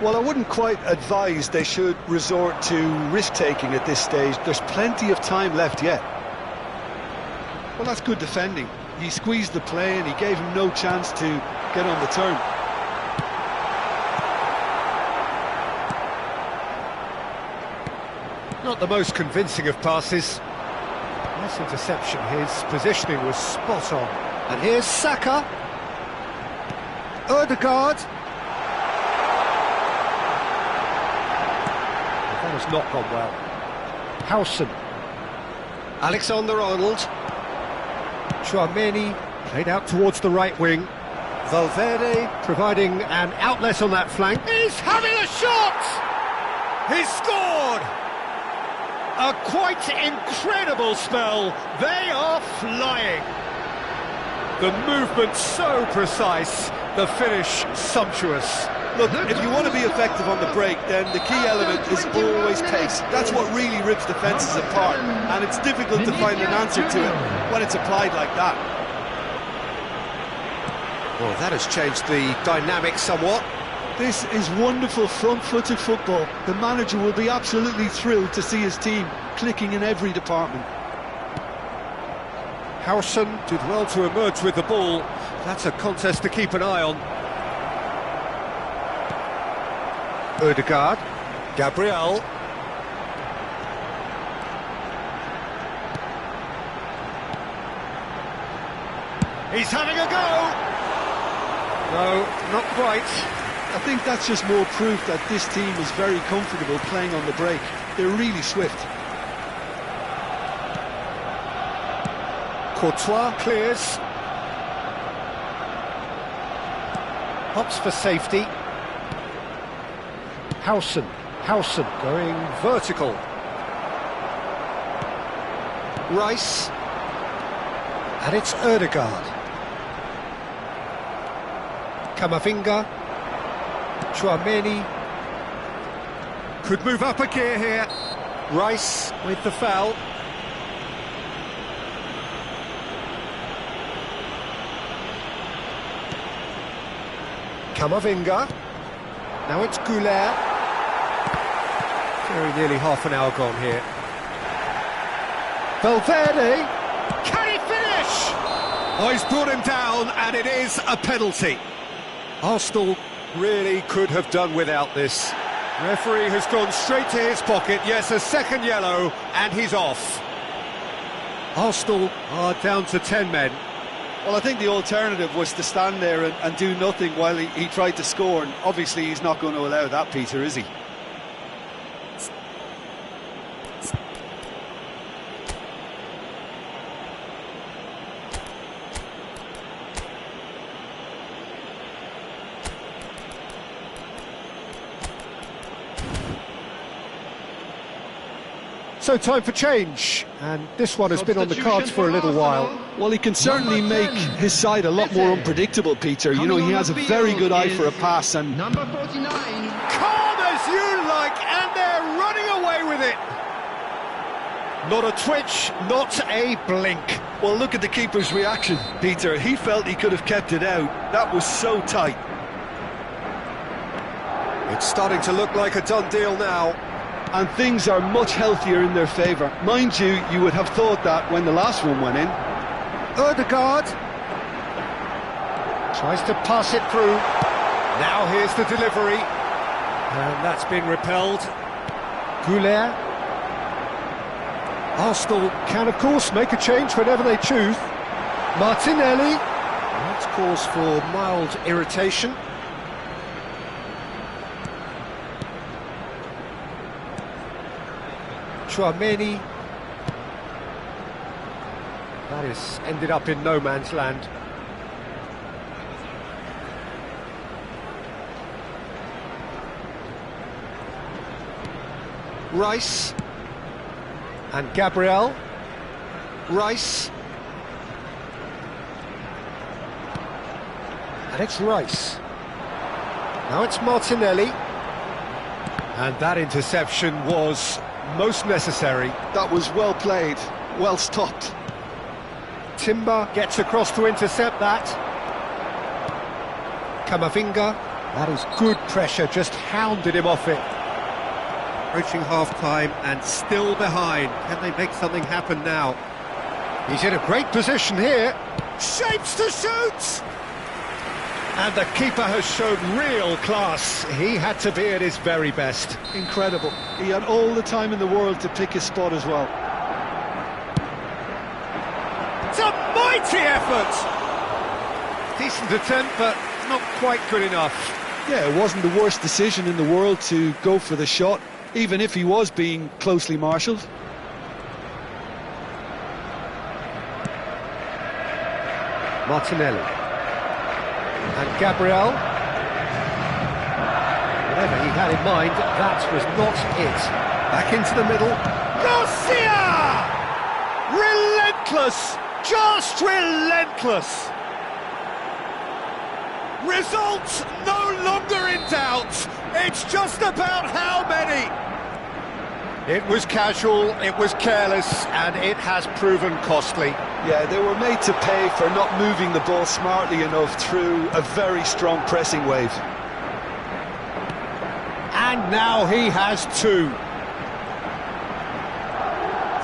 Well, I wouldn't quite advise they should resort to risk-taking at this stage. There's plenty of time left yet. Well, that's good defending. He squeezed the play and he gave him no chance to get on the turn. Not the most convincing of passes. Nice interception, his positioning was spot on. And here's Saka. Ødegaard. That has not gone well. Howson. Alexander-Arnold. Tchouaméni played out towards the right wing. Valverde providing an outlet on that flank. He's having a shot! He's scored! A quite incredible spell. They are flying. The movement so precise, the finish sumptuous. Look, if you want to be effective on the break, then the key element is always pace. That's what really rips defences apart, and it's difficult to find an answer to it when it's applied like that. Well, that has changed the dynamic somewhat. This is wonderful front-footed football. The manager will be absolutely thrilled to see his team clicking in every department. Howson did well to emerge with the ball. That's a contest to keep an eye on. Ødegaard. Gabriel. He's having a go! No, not quite. I think that's just more proof that this team is very comfortable playing on the break. They're really swift. Courtois clears. Hops for safety. Howson going vertical. Rice. And it's Ødegaard. Camavinga. Tchouaméni. Could move up a gear here. Rice with the foul. Camavinga. Now it's Goulet. Very nearly half an hour gone here. Valverde. Can he finish? Oh, he's brought him down, and it is a penalty. Arsenal really could have done without this. Referee has gone straight to his pocket. Yes, a second yellow, and he's off. Arsenal are down to 10 men. Well, I think the alternative was to stand there and do nothing while he tried to score, and obviously he's not going to allow that, Peter, is he? So time for change, and this one has been on the cards for a little while. Well, he can certainly make his side a lot more unpredictable, Peter. You know, he has a very good eye for a pass, and number 49. Calm as you like, and they're running away with it. Not a twitch, not a blink. Well, look at the keeper's reaction, Peter. He felt he could have kept it out. That was so tight. It's starting to look like a done deal now. And things are much healthier in their favour. Mind you, you would have thought that when the last one went in. Ødegaard tries to pass it through. Now here's the delivery. And that's been repelled. Goulet. Arsenal can, of course, make a change whenever they choose. Martinelli. That's cause for mild irritation. Tchouaméni. That has ended up in no man's land. Rice. And Gabriel. Rice. And it's Rice. Now it's Martinelli. And that interception was most necessary. That was well played, well stopped. Timber gets across to intercept that. Camavinga. That is good pressure, just hounded him off it. Approaching half-time and still behind. Can they make something happen now? He's in a great position here. Shapes to shoot! And the keeper has shown real class. He had to be at his very best. Incredible. He had all the time in the world to pick his spot as well. It's a mighty effort! Decent attempt, but not quite good enough. Yeah, it wasn't the worst decision in the world to go for the shot, even if he was being closely marshalled. Martinelli. And Gabriel. Whatever he had in mind, that was not it. Back into the middle. Garcia! Relentless! Just relentless! Results no longer in doubt. It's just about how many. It was casual, it was careless, and it has proven costly. Yeah, they were made to pay for not moving the ball smartly enough through a very strong pressing wave. And now he has two.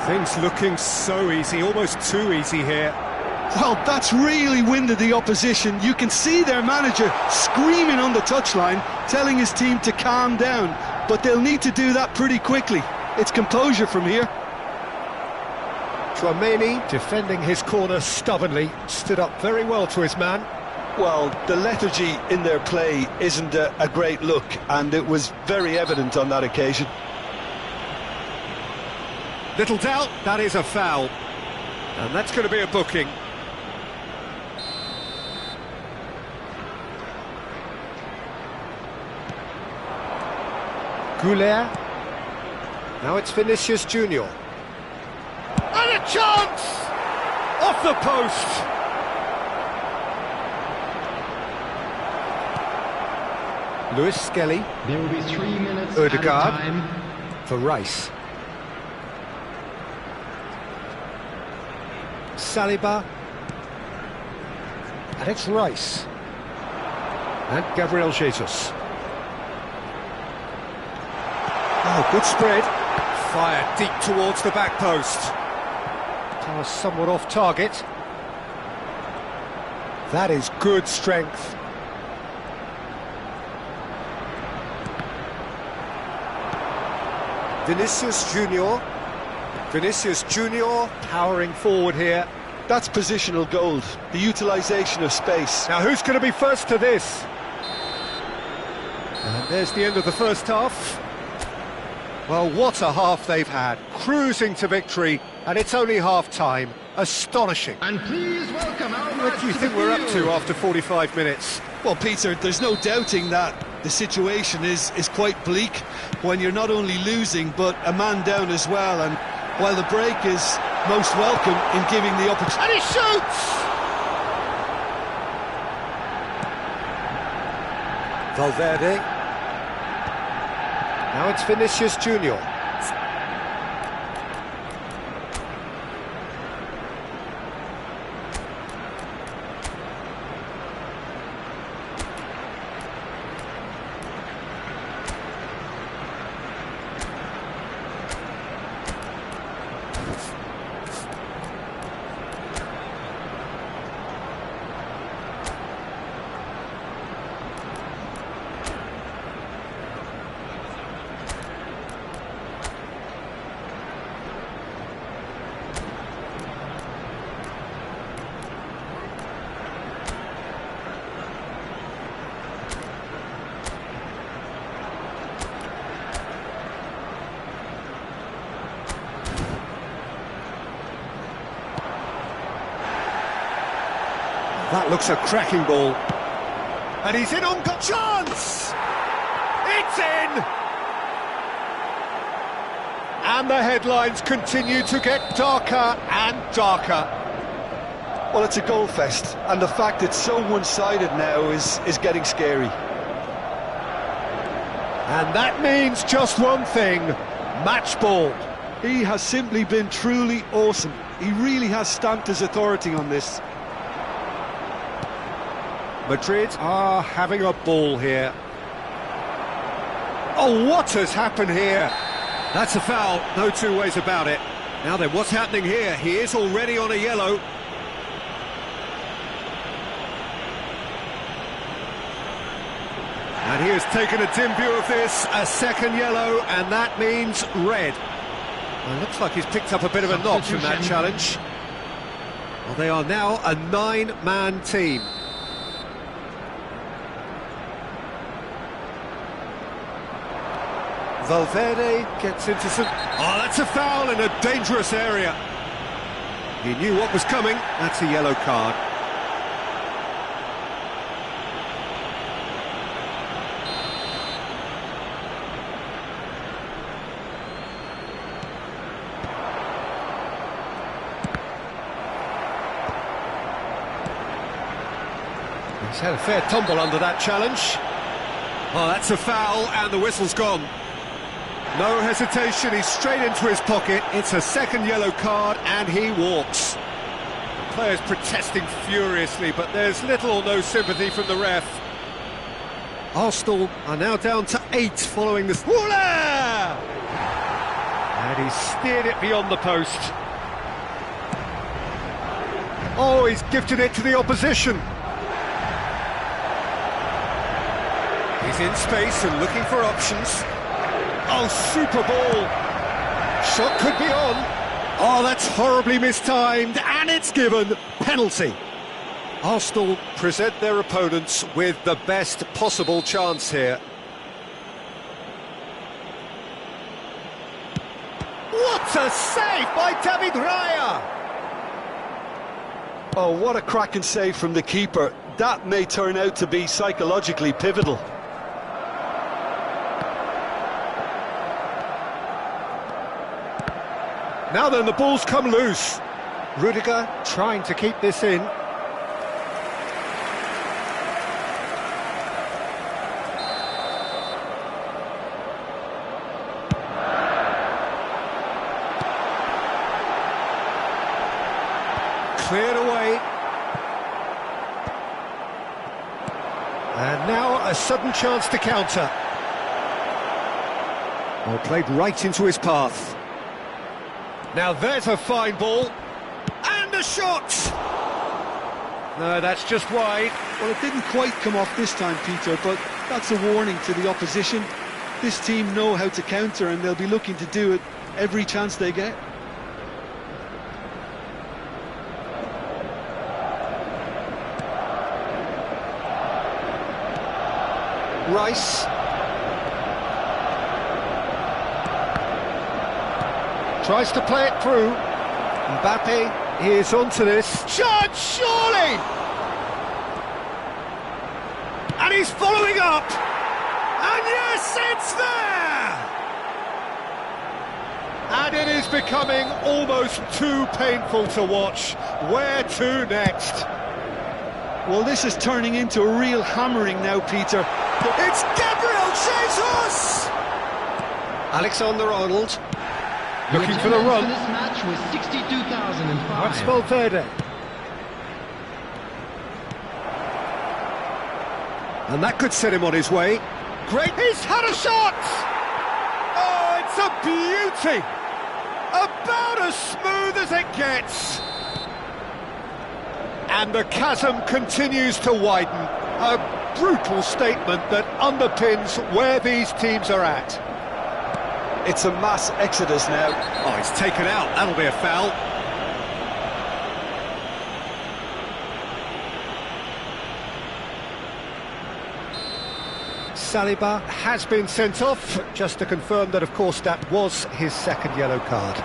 Things looking so easy, almost too easy here. Well, that's really winded the opposition. You can see their manager screaming on the touchline, telling his team to calm down, but they'll need to do that pretty quickly. It's composure from here. Tchouaméni, defending his corner stubbornly, stood up very well to his man. Well, the lethargy in their play isn't a great look, and it was very evident on that occasion. Little doubt, that is a foul. And that's going to be a booking. Goulet. Now it's Vinicius Junior. And a chance! Off the post! Lewis Skelly. There will be 3 minutes Ødegaard. added time. For Rice. Saliba. And it's Rice. And Gabriel Jesus. Oh, good spread. Fired deep towards the back post. Pass somewhat off target. That is good strength. Vinicius Junior. Vinicius Junior powering forward here. That's positional gold, the utilisation of space. Now who's going to be first to this? And there's the end of the first half. Well, what a half they've had. Cruising to victory, and it's only half-time. Astonishing. And please welcome our What do you think we're up to after 45 minutes? Well, Peter, there's no doubting that the situation is quite bleak when you're not only losing, but a man down as well. And while the break is most welcome in giving the opportunity... And he shoots! Valverde. Now it's Vinicius Junior. That looks a cracking ball. And he's in on goal. Chance! It's in! And the headlines continue to get darker and darker. Well, it's a goal fest, and the fact it's so one-sided now is getting scary. And that means just one thing, match ball. He has simply been truly awesome. He really has stamped his authority on this. Madrid are having a ball here. Oh, what has happened here? That's a foul, no two ways about it. Now then, what's happening here? He is already on a yellow. And he has taken a dim view of this, a second yellow, and that means red. Well, it looks like he's picked up a bit of a knock from that challenge. Well, they are now a 9-man team. Valverde gets into some... Oh, that's a foul in a dangerous area. He knew what was coming. That's a yellow card. He's had a fair tumble under that challenge. Oh, that's a foul, and the whistle's gone. No hesitation, he's straight into his pocket. It's a second yellow card, and he walks. The player's protesting furiously, but there's little or no sympathy from the ref. Arsenal are now down to 8 following this. Voila! And he steered it beyond the post. Oh, he's gifted it to the opposition. He's in space and looking for options. Oh, super ball. Shot could be on. Oh, that's horribly mistimed, and it's given. Penalty. Arsenal present their opponents with the best possible chance here. What a save by David Raya! Oh, what a cracking save from the keeper. That may turn out to be psychologically pivotal. Now then, the ball's come loose. Rudiger trying to keep this in. Cleared away. And now a sudden chance to counter. Well, played right into his path. Now there's a fine ball, and a shot! No, that's just wide. Well, it didn't quite come off this time, Peter, but that's a warning to the opposition. This team know how to counter, and they'll be looking to do it every chance they get. Rice. Tries to play it through. Mbappe is onto this. Shot, surely! And he's following up! And yes, it's there! And it is becoming almost too painful to watch. Where to next? Well, this is turning into a real hammering now, Peter. It's Gabriel Jesus! Alexander-Arnold. Looking for the run. This match was 62,005. That's Valverde. And that could set him on his way. Great, he's had a shot! Oh, it's a beauty! About as smooth as it gets. And the chasm continues to widen. A brutal statement that underpins where these teams are at. It's a mass exodus now. Oh, he's taken out. That'll be a foul. Saliba has been sent off, just to confirm that, of course, that was his second yellow card.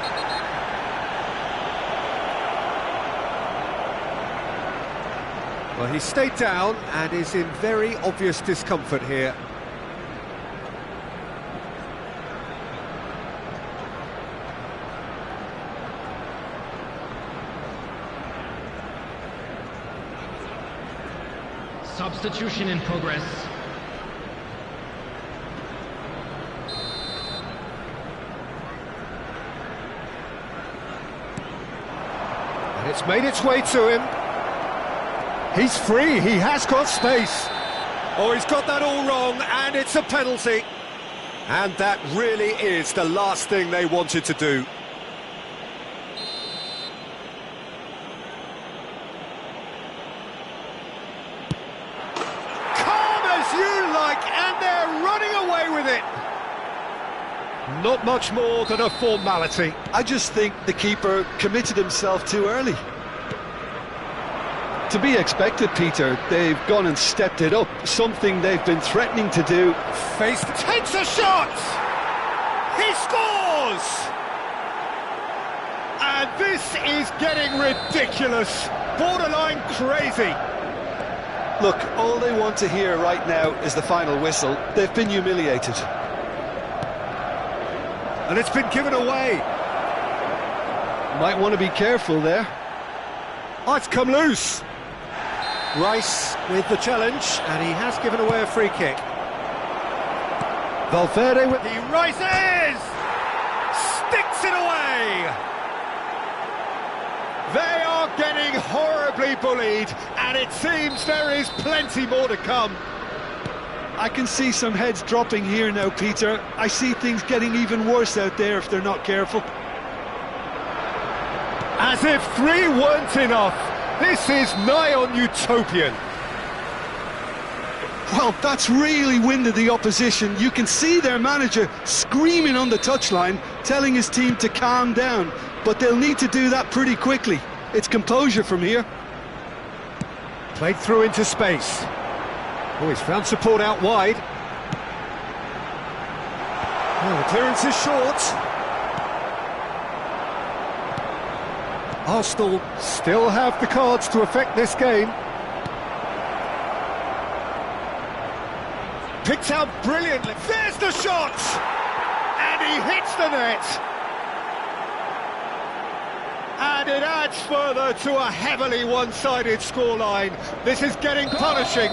Well, he stayed down and is in very obvious discomfort here. Substitution in progress. And it's made its way to him. He's free, he has got space. Oh, he's got that all wrong, and it's a penalty. And that really is the last thing they wanted to do. Calm as you like, and Not much more than a formality. I just think the keeper committed himself too early. To be expected, Peter. They've gone and stepped it up, something they've been threatening to do. Face takes a shot! He scores! And this is getting ridiculous, borderline crazy. Look, all they want to hear right now is the final whistle. They've been humiliated. And it's been given away. Might want to be careful there. Oh, it's come loose. Rice with the challenge, and he has given away a free kick. Valverde with... He rises! Sticks it away! They are getting horribly bullied, and it seems there is plenty more to come. I can see some heads dropping here now, Peter. I see things getting even worse out there if they're not careful. As if 3 weren't enough, this is nigh on utopian. Well, that's really winded the opposition. You can see their manager screaming on the touchline, telling his team to calm down. But they'll need to do that pretty quickly. It's composure from here. Played through into space. Oh, he's found support out wide. Oh, the clearance is short. Arsenal still have the cards to affect this game. Picked out brilliantly. There's the shot! And he hits the net. And it adds further to a heavily one-sided scoreline. This is getting punishing.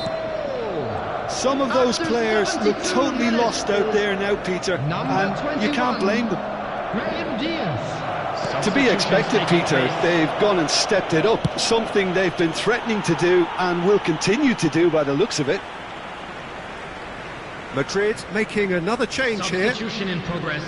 Some of those players look totally lost out there now, Peter, and you can't blame them. To be expected, Peter. They've gone and stepped it up, something they've been threatening to do and will continue to do by the looks of it. Madrid making another change here. Substitution in progress.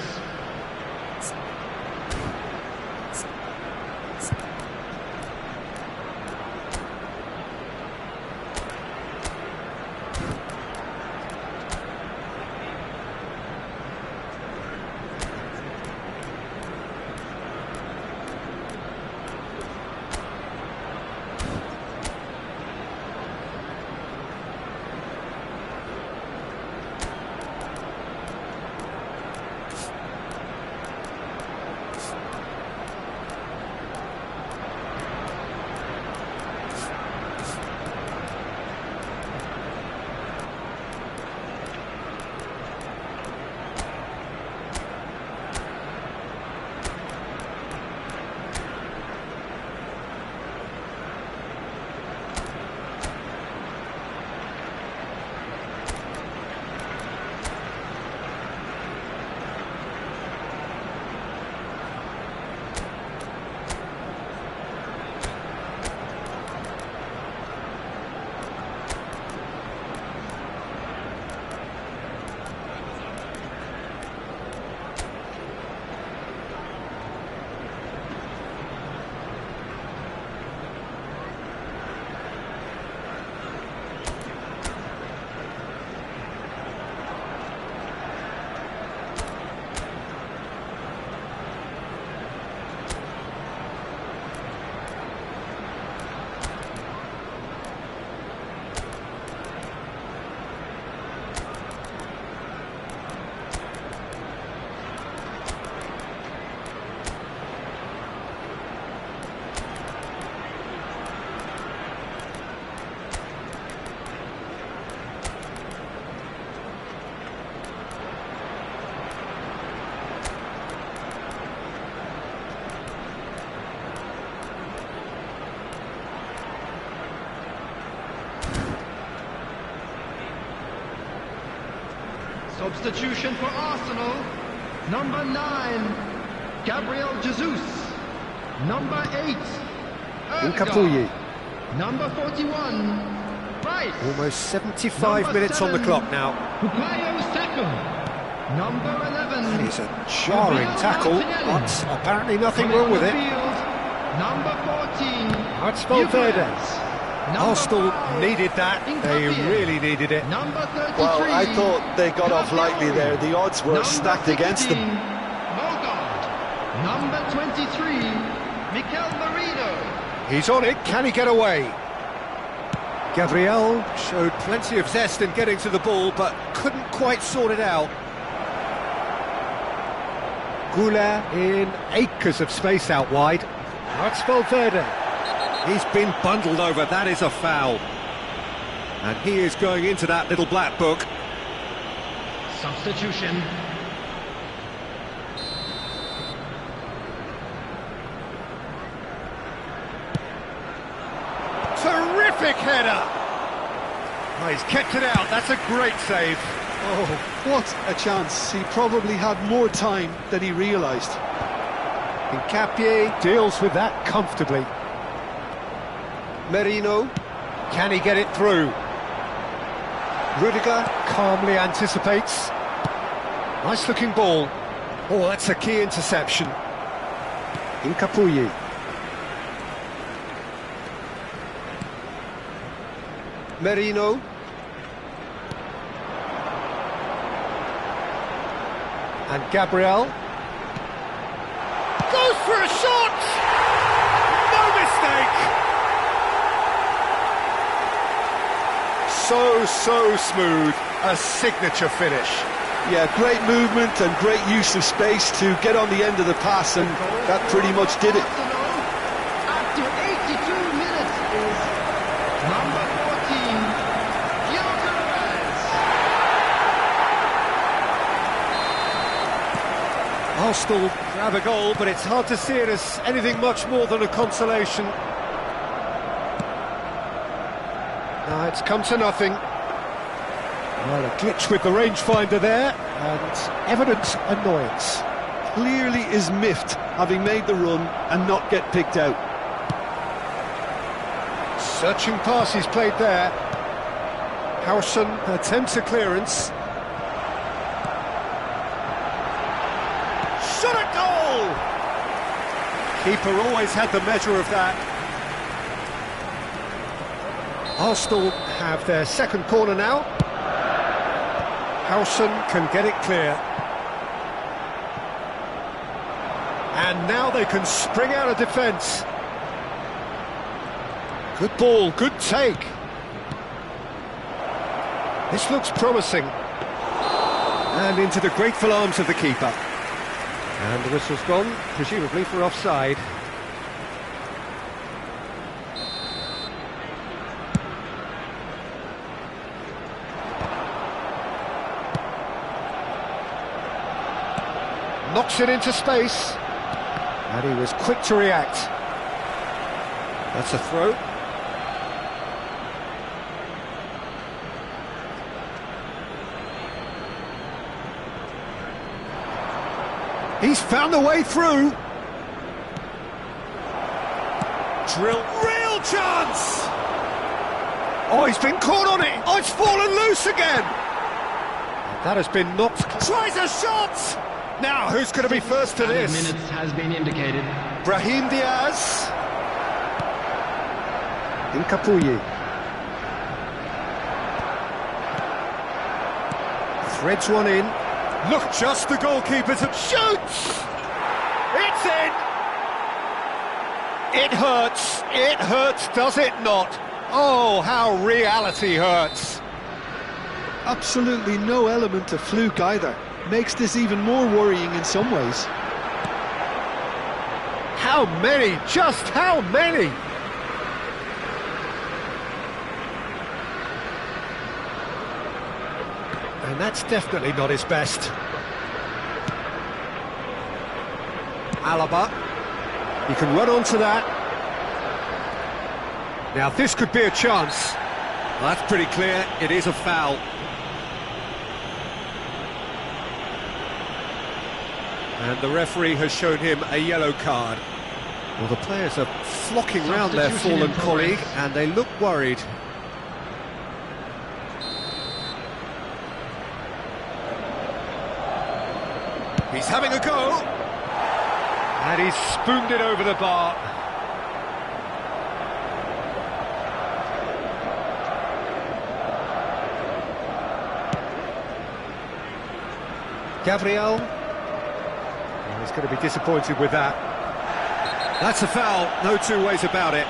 Substitution for Arsenal. Number 9, Gabriel Jesus. Number 8, Nkapuyi. Number 41, Rice. Almost 75 minutes on the clock now. Bukayo Saka. Number 11. That is a jarring tackle, but apparently nothing wrong with it. Number 14. That's Valverde. Arsenal needed that. They really needed it. Number 33. Well, I thought they got off lightly there. The odds were stacked against them. Mogard. Number 23, Mikel Merino. He's on it. Can he get away? Gabriel showed plenty of zest in getting to the ball, but couldn't quite sort it out. Gula in acres of space out wide. That's Valverde. He's been bundled over. That is a foul. And he is going into that little black book. Substitution. Terrific header! Oh, he's kept it out. That's a great save. Oh, what a chance. He probably had more time than he realised. Hincapié deals with that comfortably. Merino, can he get it through? Rudiger calmly anticipates. Nice looking ball. Oh, that's a key interception. Hincapié. Merino. And Gabriel. Goes for a shot! No mistake! So smooth. A signature finish. Yeah, great movement and great use of space to get on the end of the pass, and that pretty much did it. After 82 minutes is number 14, Gyökeres. Arsenal grab a goal, but it's hard to see it as anything much more than a consolation. Now it's come to nothing. Well, a glitch with the rangefinder there, and evident annoyance. Clearly is miffed, having made the run and not get picked out. Searching pass he's played there. Howson attempts a clearance. Shot at goal! Keeper always had the measure of that. Arsenal have their second corner now. Howson can get it clear. And now they can spring out of defence. Good ball, good take. This looks promising. And into the grateful arms of the keeper. And the whistle's gone, presumably for offside. Knocks it into space. And he was quick to react. That's a throw. He's found a way through. Drill, real chance! Oh, he's been caught on it. Oh, it's fallen loose again. That has been knocked. Tries a shot! Now, who's going to be first to this? Minutes has been indicated. Brahim Diaz. Hincapié. Threads one in. Look, just the goalkeeper to shoots! It's in! It hurts, does it not? Oh, how reality hurts. Absolutely no element of fluke either. Makes this even more worrying in some ways. How many? Just how many? And that's definitely not his best. Alaba. He can run onto that. Now this could be a chance. Well, that's pretty clear. It is a foul. And the referee has shown him a yellow card. Well, the players are flocking round their fallen colleague, and they look worried. He's having a go. And he's spooned it over the bar. Gabriel. Well, he's going to be disappointed with that. That's a foul, no two ways about it.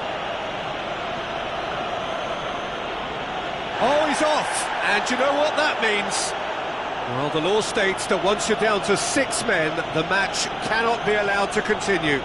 Oh, he's off, and you know what that means? Well, the law states that once you're down to 6 men, the match cannot be allowed to continue.